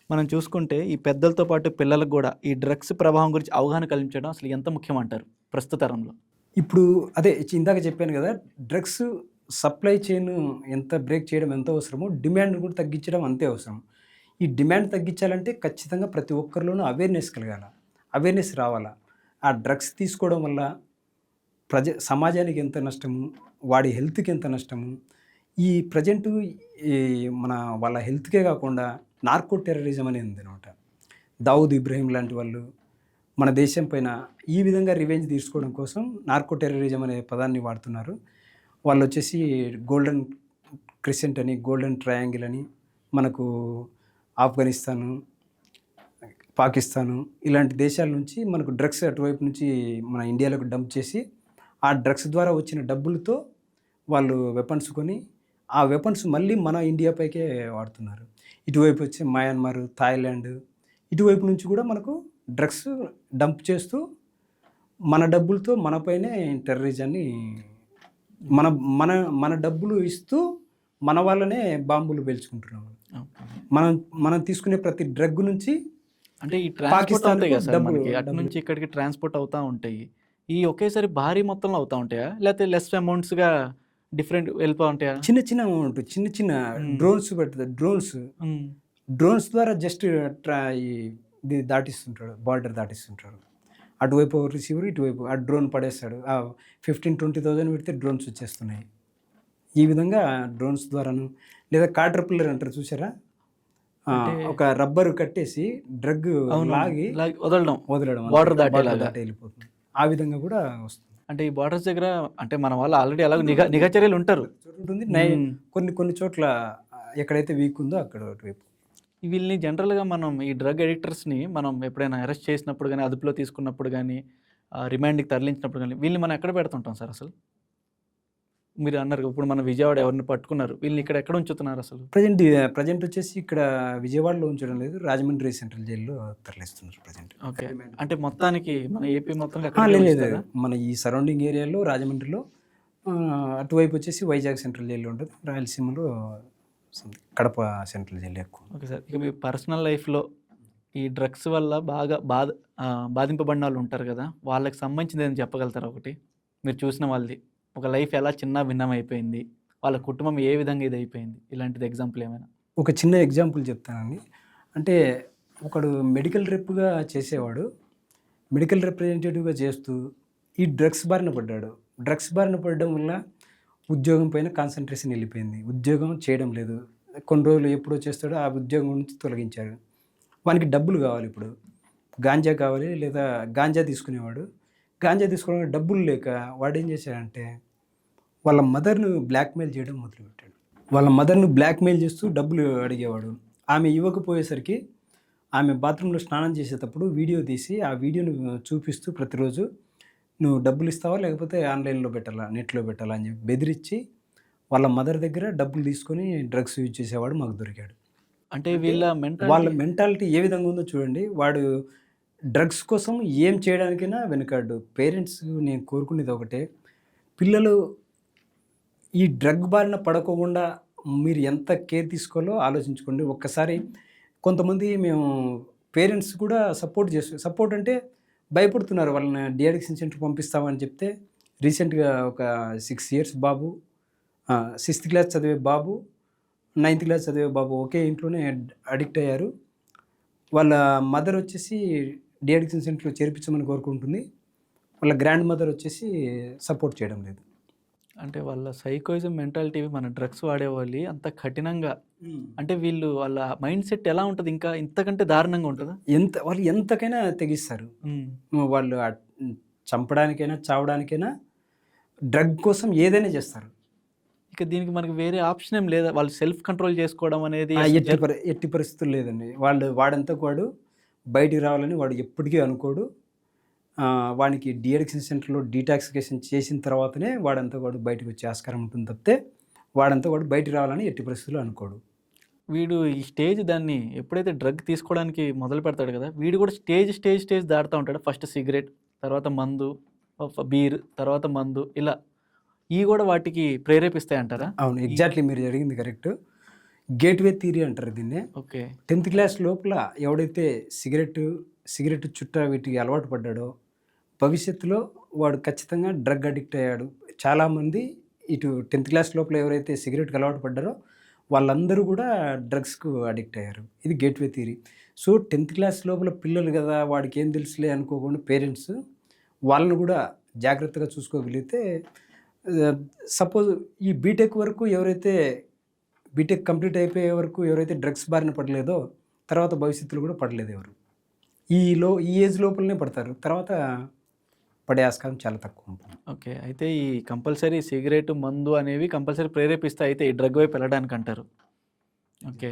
మనం చూసుకుంటే ఈ పెద్దలతో పాటు పిల్లలకు కూడా ఈ డ్రగ్స్ ప్రభావం గురించి అవగాహన కల్పించడం అసలు ఎంత ముఖ్యం అంటారు ప్రస్తుత తరంలో? ఇప్పుడు అదే ఇందాక చెప్పాను కదా, డ్రగ్స్ సప్లై చైన్ ఎంత బ్రేక్ చేయడం ఎంత అవసరమో డిమాండ్ కూడా తగ్గించడం అంతే అవసరం. ఈ డిమాండ్ తగ్గించాలంటే ఖచ్చితంగా ప్రతి ఒక్కరిలోనూ అవేర్నెస్ కలగాల, అవేర్నెస్ రావాలా. ఆ డ్రగ్స్ తీసుకోవడం వల్ల సమాజానికి ఎంత నష్టము, వాడి హెల్త్కి ఎంత నష్టము, ఈ ప్రజెంటు ఈ వాళ్ళ హెల్త్కే కాకుండా నార్కో టెర్రరిజం అనేది ఉంది అనమాట. దావుద్ ఇబ్రహీం లాంటి వాళ్ళు మన దేశం పైన ఈ విధంగా రివెంజ్ తీసుకోవడం కోసం నార్కో టెర్రరిజం అనే పదాన్ని వాడుతున్నారు. వాళ్ళు వచ్చేసి గోల్డెన్ క్రిసెంట్ అని, గోల్డెన్ ట్రయాంగిల్ అని మనకు ఆఫ్ఘనిస్తాను, పాకిస్తాను ఇలాంటి దేశాల నుంచి మనకు డ్రగ్స్ అటువైపు నుంచి మన ఇండియాలోకి డంప్ చేసి ఆ డ్రగ్స్ ద్వారా వచ్చిన డబ్బులతో వాళ్ళు వెపన్స్ కొని ఆ వెపన్స్ మళ్ళీ మన ఇండియాపైకే వాడుతున్నారు. ఇటువైపు వచ్చి మయన్మార్, థాయిలాండ్ ఇటువైపు నుంచి కూడా మనకు డ్రగ్స్ డంప్ చేస్తూ మన డబ్బులతో మనపైనే టెర్రరిజాన్ని మన మన మన డబ్బులు ఇస్తూ మన వాళ్ళనే బాంబులు పేల్చుకుంటున్నాము. మనం మనం తీసుకునే ప్రతి డ్రగ్ నుంచి అంటే ఈ ట్రాన్స్పోర్ట్ అవుతాయి కదా సార్, మనకి అటు నుంచి ఇక్కడికి ట్రాన్స్పోర్ట్ అవుతూ ఉంటాయి. ఈ ఒకేసారి భారీ మొత్తంలో అవుతూ ఉంటాయా, లేకపోతే లెస్ అమౌంట్స్గా డిఫరెంట్ వెళ్ళిపో ఉంటాయా? చిన్న చిన్న అమౌంట్, చిన్న చిన్న డ్రోన్స్ పెడుతుంది. డ్రోన్స్ ద్వారా జస్ట్ ఇది దాటిస్తుంటాడు, బార్డర్ దాటిస్తుంటాడు. అటువైపు రిసీవర్, ఇటువైపు ఆ డ్రోన్ పడేస్తాడు. 15,000-20,000 పెడితే డ్రోన్స్ వచ్చేస్తున్నాయి. ఈ విధంగా డ్రోన్స్ ద్వారాను, లేదా కాటర్పిల్లర్ అంటారు చూసారా, ఒక రబ్బరు కట్టేసి డ్రగ్ లాగి వదలడం బార్డర్ దాటి వెళ్ళిపోతుంది. ఆ విధంగా కూడా వస్తుంది. అంటే ఈ బార్డర్స్ దగ్గర అంటే మన వాళ్ళు ఆల్రెడీ అలాగే నిఘా చర్యలు ఉంటారు ఉంటుంది. కొన్ని చోట్ల ఎక్కడైతే వీక్ ఉందో అక్కడ అటువైపు. వీళ్ళని జనరల్గా మనం ఈ డ్రగ్ ఎడిక్టర్స్ని మనం ఎప్పుడైనా అరెస్ట్ చేసినప్పుడు కానీ, అదుపులో తీసుకున్నప్పుడు కానీ, రిమాండ్కి తరలించినప్పుడు కానీ వీళ్ళని మనం ఎక్కడ పెడుతుంటాం సార్ అసలు? మీరు అన్నారు ఇప్పుడు మన విజయవాడ ఎవరిని పట్టుకున్నారు, వీళ్ళని ఇక్కడ ఎక్కడ ఉంచుతున్నారు అసలు? ప్రజెంట్ వచ్చేసి ఇక్కడ విజయవాడలో ఉంచడం లేదు, రాజమండ్రి సెంట్రల్ జైల్లో తరలిస్తున్నారు ప్రజెంట్. ఓకే. అంటే మొత్తానికి మన ఏపీ మొత్తం లేదు, మన ఈ సరౌండింగ్ ఏరియాలో రాజమండ్రిలో, అటువైపు వచ్చేసి వైజాగ్ సెంట్రల్ జైల్లో ఉంటుంది, రాయలసీమలో కడప సెంట్రల్ జైలు ఎక్కువ. Okay sir. ఇక మీ పర్సనల్ లైఫ్లో ఈ డ్రగ్స్ వల్ల బాగా బాధింపబడిన వాళ్ళు ఉంటారు కదా, వాళ్ళకి సంబంధించింది ఏదైనా చెప్పగలుగుతారా? ఒకటి మీరు చూసిన వాళ్ళది ఒక లైఫ్ ఎలా చిన్న భిన్నం అయిపోయింది, వాళ్ళ కుటుంబం ఏ విధంగా ఇది అయిపోయింది, ఇలాంటిది ఎగ్జాంపుల్ ఏమైనా? ఒక చిన్న ఎగ్జాంపుల్ చెప్తానండి. అంటే ఒకడు మెడికల్ రెప్గా చేసేవాడు, మెడికల్ రిప్రజెంటేటివ్గా చేస్తూ ఈ డ్రగ్స్ బారిన పడ్డాడు. డ్రగ్స్ బారిన పడడం వల్ల ఉద్యోగం పైన కాన్సన్ట్రేషన్ వెళ్ళిపోయింది, ఉద్యోగం చేయడం లేదు. కొన్ని రోజులు ఎప్పుడో చేస్తాడో ఆ ఉద్యోగం నుంచి తొలగించారు. వానికి డబ్బులు కావాలి, ఇప్పుడు గాంజా కావాలి, లేదా గాంజా తీసుకునేవాడు. గాంజా తీసుకోవడానికి డబ్బులు లేక వాడు ఏం చేశాడంటే వాళ్ళ మదర్ను బ్లాక్మెయిల్ చేయడం మొదలుపెట్టాడు. వాళ్ళ మదర్ను బ్లాక్మెయిల్ చేస్తూ డబ్బులు అడిగేవాడు. ఆమె ఇవ్వకపోయేసరికి ఆమె బాత్రూంలో స్నానం చేసేటప్పుడు వీడియో తీసి ఆ వీడియోను చూపిస్తూ ప్రతిరోజు నువ్వు డబ్బులు ఇస్తావా లేకపోతే ఆన్లైన్లో పెట్టాలా, నెట్లో పెట్టాలా అని చెప్పి బెదిరించి వాళ్ళ మదర్ దగ్గర డబ్బులు తీసుకొని డ్రగ్స్ యూజ్ చేసేవాడు మాకు దొరికాడు. అంటే వాళ్ళ మెంటాలిటీ ఏ విధంగా ఉందో చూడండి. వాడు డ్రగ్స్ కోసం ఏం చేయడానికైనా వెనుకాడు. పేరెంట్స్ నేను కోరుకునేది ఒకటే, పిల్లలు ఈ డ్రగ్ బారిన పడకోకుండా మీరు ఎంత కేర్ తీసుకోవాలో ఆలోచించుకోండి. ఒక్కసారి కొంతమంది మేము పేరెంట్స్ కూడా సపోర్ట్ అంటే భయపడుతున్నారు, వాళ్ళని డిఅడిక్షన్ సెంటర్ పంపిస్తామని చెప్తే రీసెంట్గా ఒక 6 years బాబు, 6th class చదివే బాబు, 9th class చదివే బాబు ఒకే ఇంట్లోనే అడిక్ట్ అయ్యారు. వాళ్ళ మదర్ వచ్చేసి డిఅడిక్షన్ సెంటర్లో చేర్పించమని కోరుకుంటుంది. వాళ్ళ గ్రాండ్ మదర్ వచ్చేసి సపోర్ట్ చేయడం లేదు. అంటే వాళ్ళ సైకోయిజం మెంటాలిటీ మన డ్రగ్స్ వాడేవాళ్ళు అంత కఠినంగా అంటే వీళ్ళు వాళ్ళ మైండ్ సెట్ ఎలా ఉంటది? ఇంకా ఇంతకంటే దారుణంగా ఉంటదా? వాళ్ళు ఎంతకైనా తెగిస్తారు. హ్మ్. వాళ్ళు చంపడానికైనా, చావడానికైనా డ్రగ్ కోసం ఏదైనా చేస్తారు. ఇక దీనికి మనకి వేరే ఆప్షన్ ఏం లేదా? వాళ్ళు సెల్ఫ్ కంట్రోల్ చేసుకోవడం అనేది ఎట్టి పరిస్థితుల్లో లేదండి. వాడంతకు వాడు బయటికి రావాలని వాడు ఎప్పటికీ అనుకోడు. వానికి డీ-అడిక్షన్ సెంటర్‌లో డీటాక్సికేషన్ చేసిన తర్వాతనే వాడంతకు వాడు బయటకొచ్చే ఆస్కారం ఉంటుంది తప్పితే, వాడంతకు వాడు బయటికి రావాలని ఎట్టి పరిస్థితుల్లో అనుకోడు. వీడు ఈ స్టేజ్ దాన్ని ఎప్పుడైతే డ్రగ్ తీసుకోవడానికి మొదలు పెడతాడు కదా! వీడు కూడా స్టేజ్ దాటుతా ఉంటాడు. ఫస్ట్ సిగరెట్, తర్వాత మందు, బీర్, తర్వాత మందు ఇలా. ఇయి కూడా వాటికి ప్రేరేపిస్తాయంటారా? అవును. ఎగ్జాక్ట్‌లీ మీరు జరిగింది కరెక్ట్. గేట్‌వే థియరీ అంటారు దీన్నే. ఓకే. 10థ్ క్లాస్ లోపల ఎవడైతే సిగరెట్ చుట్ట వీటికి అలవాటు పడ్డాడో, భవిష్యత్తులో వాడు ఖచ్చితంగా డ్రగ్ అడిక్ట్ అయ్యాడు. చాలామంది ఇటు 10థ్ క్లాస్ లోపల ఎవరైతే సిగరెట్‌కి అలవాటు పడ్డారో, వాళ్ళందరూ కూడా డ్రగ్స్‌కు అడిక్ట్ అయ్యారు. ఇది గేట్‌వే థియరీ. సో, 10థ్ క్లాస్ లోపల పిల్లలు గదా! వాడికేం తెలుసులే అనుకోకుండా పేరెంట్స్ వాళ్ళని కూడా జాగ్రత్తగా చూసుకోగలిగితే సపోజ్ ఈ బీటెక్ వరకు బీటెక్ కంప్లీట్ అయిపోయే వరకు ఎవరైతే డ్రగ్స్ బారిన పడలేదో, తర్వాత భవిష్యత్తులో కూడా పడలేదు ఎవరు. ఈ ఏజ్ లోపలనే పడతారు. తర్వాత పడే ఆస్కారం చాలా తక్కువ ఉంటుంది. ఓకే. అయితే ఈ కంపల్సరీ సిగరెట్, మందు అనేవి కంపల్సరీ ప్రేరేపిస్తాయి అయితే ఈ డ్రగ్ వైపు వెళ్ళడానికంటారు. ఓకే.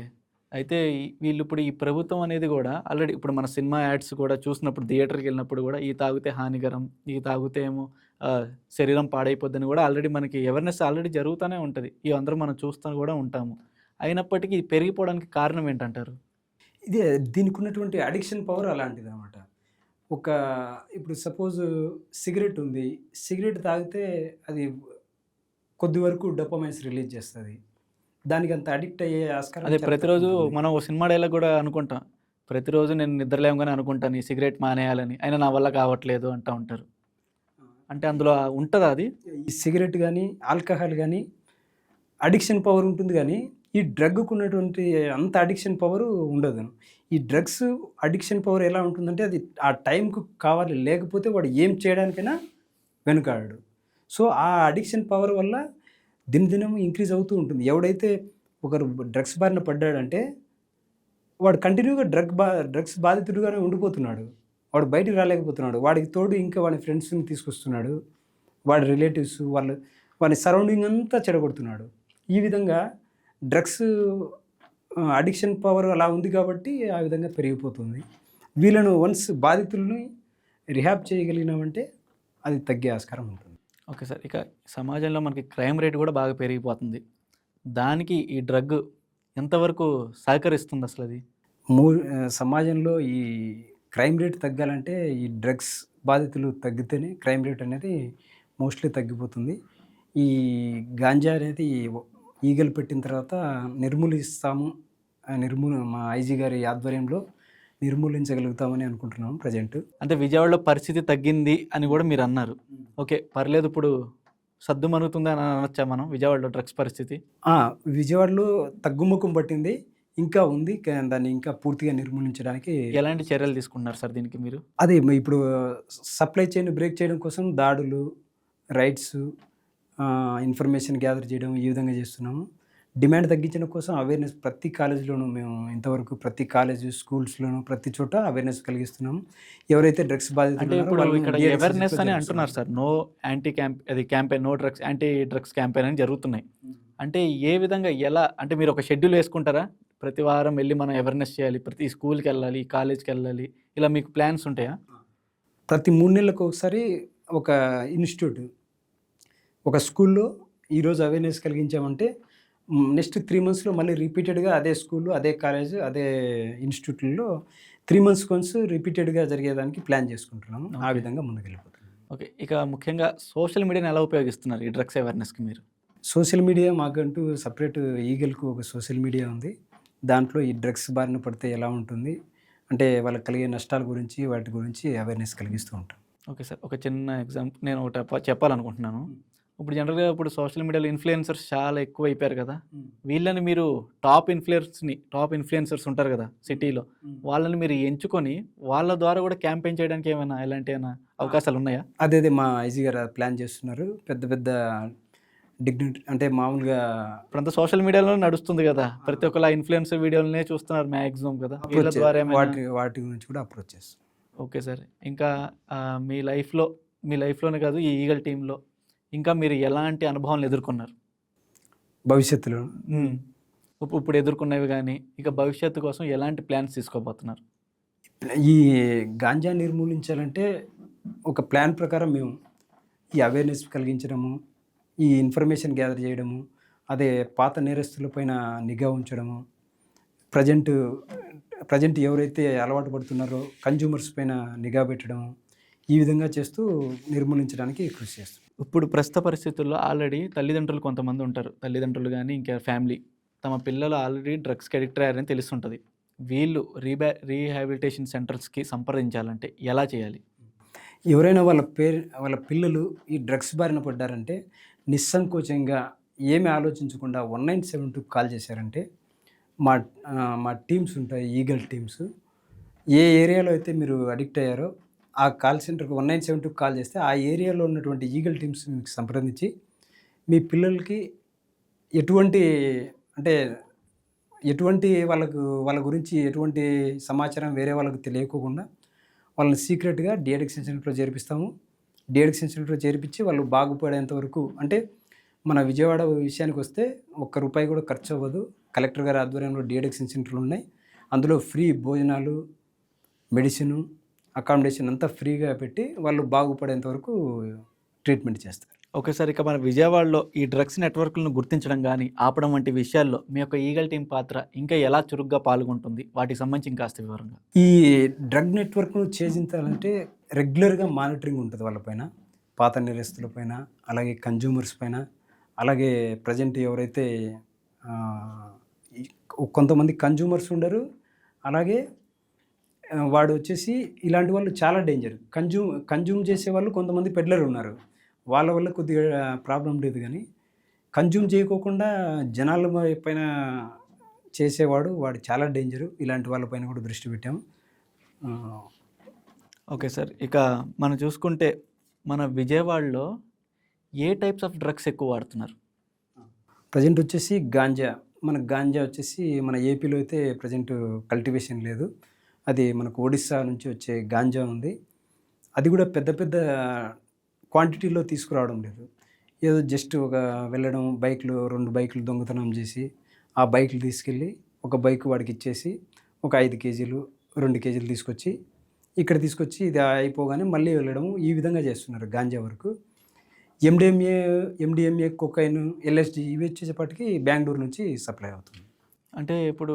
అయితే వీళ్ళు ఇప్పుడు ఈ ప్రభుత్వం అనేది కూడా ఆల్రెడీ ఇప్పుడు మన సినిమా యాడ్స్ కూడా చూసినప్పుడు థియేటర్‌కి వెళ్ళినప్పుడు కూడా ఈ తాగితే హానికరం, ఈ తాగితే ఏమో శరీరం పాడైపోద్దని కూడా ఆల్రెడీ మనకి అవేర్‌నెస్ ఆల్రెడీ జరుగుతూనే ఉంటది. ఇవందరం మనం చూస్తూ కూడా ఉంటాము. అయినప్పటికీ ఇది పెరిగిపోవడానికి కారణం ఏంటంటారు? దీనికున్నటువంటి అడిక్షన్ పవర్ అలాంటిదనమాట. ఇప్పుడు సపోజ్ సిగరెట్ ఉంది. సిగరెట్ తాగితే అది కొద్ది వరకు డోపమైన్స్ రిలీజ్ చేస్తది. దానికంత అడిక్ట్ అయ్యే ఆస్కారం అదే చాలా ప్రతిరోజు తక్కువుంటుంది. మనం ఓ సినిమా డైలాగ్ కూడా అనుకుంటాం. ప్రతిరోజు నేను నిద్ర లేవగానే అనుకుంటాను ఈ సిగరెట్ మానేయాలని. అయినా నా వల్ల కావట్లేదు అంటా ఉంటారు. అంటే అందులో ఉంటదా అది? ఈ సిగరెట్ గానీ, ఆల్కహాల్ గానీ అడిక్షన్ పవర్ ఉంటుంది గానీ, ఈ డ్రగ్‌కున్నటువంటి అంత అడిక్షన్ పవరు ఉండదు. ఈ డ్రగ్స్ అడిక్షన్ పవర్ ఎలా ఉంటుందంటే, అది ఆ టైంకు కావాలి. లేకపోతే వాడు ఏం చేయడానికైనా వెనుకాడడు. సో, ఆ అడిక్షన్ పవర్ వల్ల దినదినం ఇంక్రీజ్ అవుతూ ఉంటుంది. ఎవడైతే ఒకరు డ్రగ్స్ బారిన పడ్డాడంటే, వాడు కంటిన్యూగా డ్రగ్స్ బాధితుడుగానే ఉండిపోతున్నాడు. వాడు బయటికి రాలేకపోతున్నాడు. వాడికి తోడు ఇంకా వాడి ఫ్రెండ్స్‌ని తీసుకొస్తున్నాడు. వాడి రిలేటివ్స్ వాని సరౌండింగ్ అంతా చెడగొడుతున్నాడు. ఈ విధంగా డ్రగ్స్ అడిక్షన్ పవర్ అలా ఉంది కాబట్టి ఆ విధంగా పెరిగిపోతుంది. వీళ్ళను వన్స్ బాధితుల్ని రిహాబ్ చేయగలిగినామంటే అది తగ్గే ఆస్కారం ఉంటుంది. Okay sir. ఇక సమాజంలో మనకి క్రైమ్ రేట్ కూడా బాగా పెరిగిపోతుంది. దానికి ఈ డ్రగ్ ఎంతవరకు సహకరిస్తుంది అసలది? సమాజంలో ఈ క్రైమ్ రేట్ తగ్గాలంటే ఈ డ్రగ్స్ బాధితులు తగ్గితేనే క్రైమ్ రేట్ అనేది మోస్ట్‌లీ తగ్గిపోతుంది. ఈ గాంజా అనేది ఈగలు పెట్టిన తర్వాత నిర్మూలిస్తాము. మా ఐజీ గారి ఆధ్వర్యంలో నిర్మూలించగలుగుతామని అనుకుంటున్నాము ప్రెజెంట్. అంటే విజయవాడలో పరిస్థితి తగ్గింది అని కూడా మీరన్నారు. ఓకే. పర్లేదు ఇప్పుడు సద్దుమణుగుతుంది అని అనొచ్చా మనం విజయవాడలో డ్రగ్స్ పరిస్థితి? విజయవాడలో తగ్గుముఖం పట్టింది. ఇంకా ఉంది. దాన్ని ఇంకా పూర్తిగా నిర్మూలించడానికి ఎలాంటి చర్యలు తీసుకుంటున్నారు సార్ దీనికి మీరు? అదే ఇప్పుడు సప్లై చైన్ బ్రేక్ చేయడం కోసం దాడులు, రైడ్స్, ఇన్ఫర్మేషన్ గ్యాదర్ చేయడం ఈ విధంగా చేస్తున్నాము. డిమాండ్ తగ్గించడం కోసం అవేర్‌నెస్ ప్రతి కాలేజీలోనూ మేము ఇంతవరకు ప్రతి కాలేజు, స్కూల్స్‌లోనూ ప్రతి చోట అవేర్‌నెస్ కలిగిస్తున్నాము. ఎవరైతే డ్రగ్స్ బాధితులు అంటే ఉన్నారో ఇప్పుడు వాళ్ళని ఇక్కడ డీ-అడిక్షన్ అవేర్‌నెస్ సెంటర్‌లో అని చేర్పిస్తున్నాం. అంటున్నారు sir. No anti campaign, no drugs anti drugs campaign అని జరుగుతున్నాయి. అంటే ఏ విధంగా ఎలా అంటే మీరు ఒక షెడ్యూల్ వేసుకుంటారా? ప్రతి వారం వెళ్లి మనం అవేర్‌నెస్ చేయాలి. ప్రతి స్కూల్‌కెళ్ళాలి, కాలేజ్‌కెళ్ళాలి. ఇలా మీకు ప్లాన్స్ ఉంటాయా? ప్రతి 3 నెలలకు ఒకసారి ఒక ఇన్‌స్టిట్యూట్, ఒక స్కూల్‌లో ఈరోజు అవేర్‌నెస్ కలిగించామంటే నెక్స్ట్ 3 మంత్స్‌లో మళ్ళీ రిపీటెడ్‌గా అదే స్కూలు, అదే కాలేజు, అదే ఇన్‌స్టిట్యూట్‌లలో 3 మంత్స్‌కి వన్స్ రిపీటెడ్‌గా జరిగేదానికి ప్లాన్ చేసుకుంటున్నాము. ఆ ఓకే. విధంగా ముందుకెళ్ళిపోతున్నాం. ఓకే. ఇక ముఖ్యంగా సోషల్ మీడియాని ఎలా ఉపయోగిస్తున్నారు ఈ డ్రగ్స్ అవేర్‌నెస్‌కి మీరు? సోషల్ మీడియా మాకంటూ సెపరేట్ ఈగల్‌కు ఒక సోషల్ మీడియా ఉంది. దాంట్లో ఈ డ్రగ్స్ బారిన పడితే ఎలా ఉంటుంది, అంటే వాళ్ళకి కలిగే నష్టాల గురించి, వాటి గురించి అవేర్‌నెస్ కలిగిస్తూ ఉంటాం. Okay sir. ఒక చిన్న నేను ఒకటి చెప్పాలనుకుంటున్నాను. ఇప్పుడు జనరల్‌గా ఇప్పుడు సోషల్ మీడియాలో ఇన్‌ఫ్లుయెన్సర్స్ చాలా ఎక్కువైపోయారు కదా! వీళ్ళని మీరు టాప్ ఇన్‌ఫ్లుయెన్సర్స్ ఉంటారు కదా! సిటీలో. వాళ్ళని మీరు ఎంచుకొని వాళ్ళ ద్వారా కూడా క్యాంపెయిన్ చేయడానికి ఎలాంటి అవకాశాలున్నాయా? అదే మా ఐజీ గారు ప్లాన్ చేస్తున్నారు. పెద్ద పెద్ద డిగ్నిటీ అంటే మామూలుగా ఇప్పుడంతా సోషల్ మీడియాలోనే నడుస్తుంది కదా! ప్రతి ఒక్కళ్ళు ఆ ఇన్‌ఫ్లుయెన్సర్ వీడియోలనే చూస్తున్నారు మాక్సిమం కదా! వీళ్ళ అప్రోచ్ ద్వారా ఏమైనా వాటి గురించి కూడా అప్రోచ్ చేస్తాం. Okay sir. ఇంకా మీ లైఫ్‌లోనే కాదు ఈ ఈగల్ టీమ్‌లో ఇంకా మీరు ఎలాంటి అనుభవాలను ఎదుర్కొన్నారు? భవిష్యత్తులో హ్మ్. ఇప్పుడు ఎదుర్కొన్నవి గాని, ఇక భవిష్యత్తు కోసం ఎలాంటి ప్లాన్స్ తీసుకోబోతున్నారు? ఈ గాంజా నిర్మూలించాలంటే ఒక ప్లాన్ ప్రకారం మేము ఈ అవేర్‌నెస్ కలిగించడము, ఈ ఇన్ఫర్మేషన్ గ్యాదర్ చేయడము, అదే పాత నేరస్తుల పైన నిఘా ఉంచడము, ప్రజెంట్ ప్రజెంట్ ఎవరైతే అలవాటు పడుతున్నారో కన్జ్యూమర్స్ పైన నిఘా పెట్టడము, ఈ విధంగా చేస్తూ నిర్మూలించడానికి కృషి చేస్తాం. ఇప్పుడు ప్రస్తుత పరిస్థితుల్లో ఆల్రెడీ తల్లిదండ్రులు కొంతమంది ఉంటారు. తల్లిదండ్రులు గాని, ఇంకా ఫ్యామిలీ తమ పిల్లలు ఆల్రెడీ డ్రగ్స్‌కి అడిక్ట్ అయ్యారని తెలుస్తుంటది. వీళ్ళు రీహాబిలిటేషన్ సెంటర్స్‌కి సంప్రదించాలంటే ఎలా చేయాలి? ఎవరైనా వాళ్ళ పిల్లలు ఈ డ్రగ్స్ బారిన పడ్డారంటే నిస్సంకోచంగా ఏమి ఆలోచించకుండా 1972కి కాల్ చేశారంటే మా మా టీమ్స్ ఉంటాయి, ఈగల్ టీమ్స్. ఏ ఏరియాలో అయితే మీరు అడిక్ట్ అయ్యారో ఆ కాల్ సెంటర్‌కి 1972కి కాల్ చేస్తే ఆ ఏరియాలో ఉన్నటువంటి ఈగల్ టీమ్స్ మీకు సంప్రదించి మీ పిల్లలకి ఎటువంటి అంటే ఎటువంటి వాళ్ళ గురించి ఎటువంటి సమాచారం వేరే వాళ్ళకి తెలియకోకుండా వాళ్ళని సీక్రెట్‌గా డీ అడిక్షన్ సెంటర్‌లో చేర్పిస్తాము. డీ అడిక్షన్ సెంటర్‌లో చేర్పించి వాళ్ళు బాగుపడేంత వరకు అంటే మన విజయవాడ విషయానికొస్తే ఒక్క రూపాయి కూడా ఖర్చు అవ్వదు. కలెక్టర్ గారి ఆధ్వర్యంలో డీ అడిక్షన్ సెంటర్‌లు ఉన్నాయి. అందులో ఫ్రీ భోజనాలు, మెడిసిను, అకామిడేషన్ అంతా ఫ్రీగా పెట్టి వాళ్ళు బాగుపడేంత వరకు ట్రీట్మెంట్ చేస్తారు. Okay sir. ఇక మన విజయవాడలో ఈ డ్రగ్స్ నెట్వర్క్‌లను గుర్తించడం గాని, ఆపడం వంటి విషయాల్లో మీ యొక్క ఈగల్ టీమ్ పాత్ర ఇంకా ఎలా చురుగ్గా పాల్గొంటుంది? వాటికి సంబంధించి ఇంకాస్త వివరంగా. ఈ డ్రగ్ నెట్వర్క్‌ను ఛేదించాలంటే రెగ్యులర్‌గా మానిటరింగ్ ఉంటది వాళ్ళపైన. పాత నేరస్తుల పైన, అలాగే కన్జ్యూమర్స్ పైన, అలాగే ప్రెజెంట్ ఎవరైతే ఆహ్, ఈ కొంతమంది కన్జ్యూమర్స్ ఉండరు. అలాగే వాడొచ్చేసి ఇలాంటి వాళ్ళు చాలా డేంజర్. కన్జ్యూమ్ చేసేవాళ్ళు కొంతమంది పెడ్లర్ ఉన్నారు. వాళ్ళ వల్ల కొద్దిగా ప్రాబ్లమ్ లేదు గానీ, కన్జ్యూమ్ చేయకోకుండా జనాల పైన వాడు చాలా డేంజరు. ఇలాంటి వాళ్ళ పైన కూడా దృష్టి పెట్టాము. ఆహ్, ఓకే సార్. ఇక మనం చూసుకుంటే మన విజయవాడలో ఏ టైప్స్ ఆఫ్ డ్రగ్స్ ఎక్కువ వాడుతున్నారు? ప్రెజెంట్ వచ్చేసి గాంజా. మనకు గాంజా వచ్చేసి మన ఏపీలో అయితే ప్రెజెంట్ కల్టివేషన్ లేదు. అది మనకు ఒడిస్సా నుంచి వచ్చే గాంజా ఉంది. అది కూడా పెద్ద పెద్ద క్వాంటిటీలో తీసుకురావడం లేదు. ఏదో జస్ట్ వెళ్ళడం 2 బైకులు దొంగతనం చేసి, ఆ బైకులు తీసుకెళ్ళి ఒక బైక్ వాడికిచ్చేసి, ఒక 5 కేజీలు, 2 కేజీలు తీసుకొచ్చి, ఇక్కడ తీసుకొచ్చి ఇది అయిపోగానే మళ్ళీ వెళ్ళడం. ఈ విధంగా చేస్తున్నారు గాంజా వరకు. ఎండిఎంఏ, కొకైన్, ఎల్ఎస్‌డి ఇవి వచ్చేసేపటికి బెంగుళూరు నుంచి సప్లై అవుతుంది. అంటే ఇప్పుడు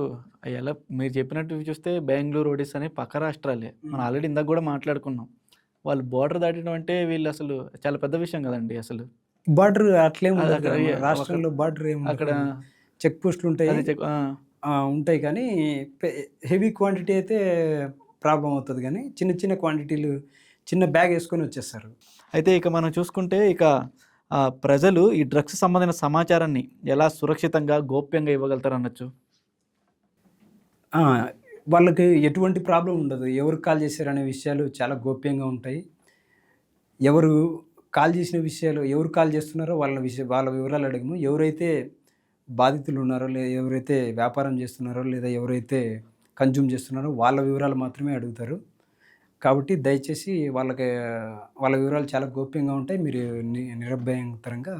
ఎలా మీరు చెప్పినట్టు చూస్తే బెంగుళూరు, ఒడిస్సా అని పక్క రాష్ట్రాలే. మనం ఆల్రెడీ ఇందాక కూడా మాట్లాడుకున్నాం. వాళ్ళు బోర్డర్ దాటడం అంటే వీళ్ళు అసలు చాలా పెద్ద విషయం కదండీ అసలు. బార్డర్ అట్లేం ఉండదు అక్కడ కదా! మన ఒక రాష్ట్రంలో బార్డర్ ఏమి అక్కడ చెక్ పోస్టులు ఉంటాయి. అది ఉంటాయి కానీ పె హెవీ క్వాంటిటీ అయితే ప్రాబ్లమ్ అవుతది గానీ, చిన్న చిన్న క్వాంటిటీలు చిన్న బ్యాగ్ యేసుకొని వచ్చేస్తారు. అయితే ఇక మనం చూసుకుంటే ఇక ప్రజలు ఈ డ్రగ్స్ సంబంధించిన సమాచారాన్ని ఎలా సురక్షితంగా, గోప్యంగా ఇవ్వగలుగుతారనొచ్చు? ఆ! వాళ్ళకి ఎటువంటి ప్రాబ్లమ్ ఉండదు. ఎవరికి కాల్ చేశారనే విషయాలు చాలా గోప్యంగా ఉంటాయి. ఎవరు ఎవరు కాల్ చేస్తున్నారో వాళ్ళ వివరాలు అడగము. ఎవరైతే బాధితులు ఉన్నారో, ఎవరైతే వ్యాపారం చేస్తున్నారో, లేదా ఎవరైతే కన్జ్యూమ్ చేస్తున్నారో వాళ్ళ వివరాలు మాత్రమే అడుగుతారు. కాబట్టి దయచేసి వాళ్ళ వివరాలు చాలా గోప్యంగా ఉంటాయి. మీరు నిరభ్యంతరంగా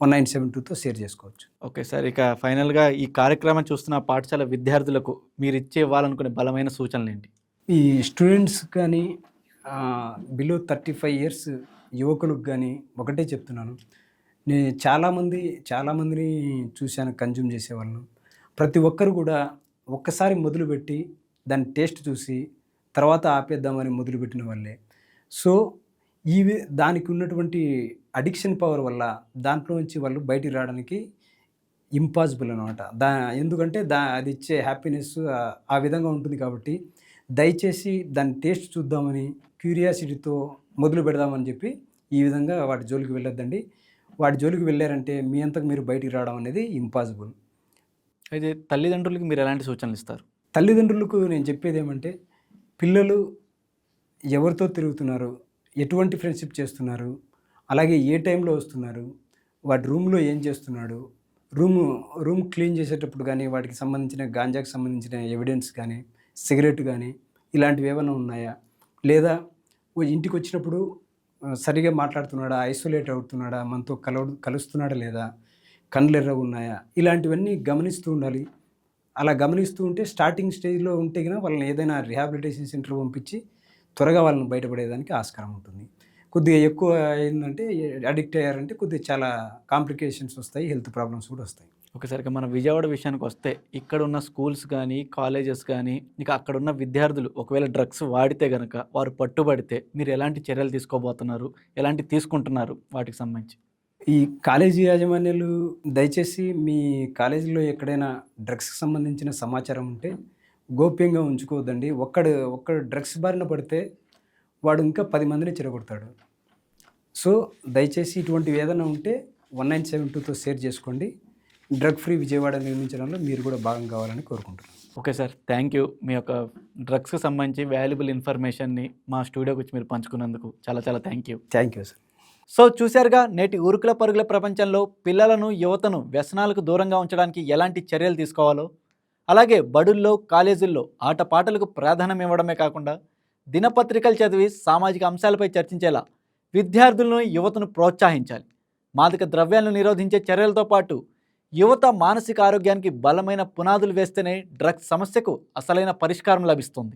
1972తో షేర్ చేసుకోవచ్చు. Okay sir. ఇక ఫైనల్‌గా ఈ కార్యక్రమం చూస్తున్న పాఠశాల విద్యార్థులకు మీరిచ్చే ఇవ్వాలనుకునే బలమైన సూచనలేంటి? ఈ స్టూడెంట్స్ కానీ బిలో 35 ఇయర్స్ యువకులకు గానీ ఒకటే చెప్తున్నాను. నేను చాలామందిని చూశాను కన్జ్యూమ్ చేసేవాళ్ళను. ప్రతి ఒక్కరు కూడా ఒక్కసారి మొదలుపెట్టి దాని టేస్ట్ చూసి తర్వాత ఆపేద్దామని మొదలుపెట్టిన వాళ్ళే. సో, దానికి ఉన్నటువంటి అడిక్షన్ పవర్ వల్ల దాంట్లో నుంచి వాళ్ళు బయటికి రావడానికి ఇంపాసిబుల్ అనమాట. ఎందుకంటే అది ఇచ్చే హ్యాపీనెస్ ఆ విధంగా ఉంటుంది కాబట్టి, దయచేసి దాని టేస్ట్ చూద్దామని క్యూరియాసిటీతో మొదలు పెడదామని చెప్పి, ఈ విధంగా వాటి జోలికి వెళ్ళొద్దండి. వాడి జోలికి వెళ్ళారంటే మీ అంతకు మీరు బయటికి రావడం అనేది ఇంపాసిబుల్. అయితే తల్లిదండ్రులకి మీరు ఎలాంటి సూచనలు ఇస్తారు? తల్లిదండ్రులకు నేను చెప్పేది ఏమంటే, పిల్లలు ఎవరితో తిరుగుతున్నారు, ఎటువంటి ఫ్రెండ్షిప్ చేస్తున్నారు, అలాగే ఏ టైంలో వస్తున్నారు, వాడి రూమ్లో ఏం చేస్తున్నాడు, రూము రూమ్ క్లీన్ చేసేటప్పుడు కానీ వాటికి సంబంధించిన గాంజాకి సంబంధించిన ఎవిడెన్స్ కానీ, సిగరెట్ కానీ ఇలాంటివి ఏమైనా ఉన్నాయా, లేదా ఇంటికి వచ్చినప్పుడు సరిగా మాట్లాడుతున్నాడా, ఐసోలేట్ అవుతున్నాడా, మనతో కలుస్తున్నాడా లేదా, కళ్ళు ఎర్రగా ఉన్నాయా, ఇలాంటివన్నీ గమనిస్తూ ఉండాలి. అలా గమనిస్తూ ఉంటే స్టార్టింగ్ స్టేజ్లో ఉంటే గనుక వాళ్ళని ఏదైనా రిహాబిలిటేషన్ సెంటర్ పంపించి త్వరగా వాళ్ళని బయటపడేదానికి ఆస్కారం ఉంటుంది. కొద్దిగా ఎక్కువ అయిందంటే అడిక్ట్ అయ్యారంటే కొద్దిగా చాలా కాంప్లికేషన్స్ వస్తాయి, హెల్త్ ప్రాబ్లమ్స్ కూడా వస్తాయి. ఒకసారిగా మన విజయవాడ విషయానికి వస్తే ఇక్కడ ఉన్న స్కూల్స్ కానీ, కాలేజెస్ కానీ, ఇక అక్కడ ఉన్న విద్యార్థులు ఒకవేళ డ్రగ్స్ వాడితే గనక వారు పట్టుబడితే మీరు ఎలాంటి చర్యలు తీసుకోబోతున్నారు? ఎలాంటి తీసుకుంటున్నారు వాటికి సంబంధించి? ఈ కాలేజీ యాజమాన్యాలు దయచేసి మీ కాలేజీలో ఎక్కడైనా డ్రగ్స్‌కి సంబంధించిన సమాచారం ఉంటే గోప్యంగా ఉంచుకోవద్దండి. ఒక్కడు డ్రగ్స్ బారిన పడితే వాడు ఇంకా 10 మందిని చెడగొడతాడు. సో, దయచేసి ఇటువంటివి ఏదైనా ఉంటే 1972తో షేర్ చేసుకోండి. డ్రగ్ ఫ్రీ విజయవాడ నిర్మించడంలో మీరు కూడా భాగం కావాలని కోరుకుంటున్నాను. Okay sir. Thank you. మీ యొక్క డ్రగ్స్‌కి సంబంధించి వాల్యుబుల్ ఇన్ఫర్మేషన్‌ని మా స్టూడియోకి వచ్చి మీరు పంచుకున్నందుకు చాలా చాలా thank you. Thank you sir. So చూశారుగా, నేటి ఉరుకుల పరుగుల ప్రపంచంలో పిల్లలను, యువతను వ్యసనాలకు దూరంగా ఉంచడానికి ఎలాంటి చర్యలు తీసుకోవాలో, అలాగే బడుల్లో, కాలేజీల్లో ఆటపాటలకు ప్రాధాన్యం ఇవ్వడమే కాకుండా దినపత్రికలు చదివి సామాజిక అంశాలపై చర్చించేలా విద్యార్థులను, యువతను ప్రోత్సహించాలి. మాదక ద్రవ్యాలను నిరోధించే చర్యలతో పాటు యువత మానసిక ఆరోగ్యానికి బలమైన పునాదులు వేస్తేనే డ్రగ్స్ సమస్యకు అసలైన పరిష్కారం లభిస్తుంది.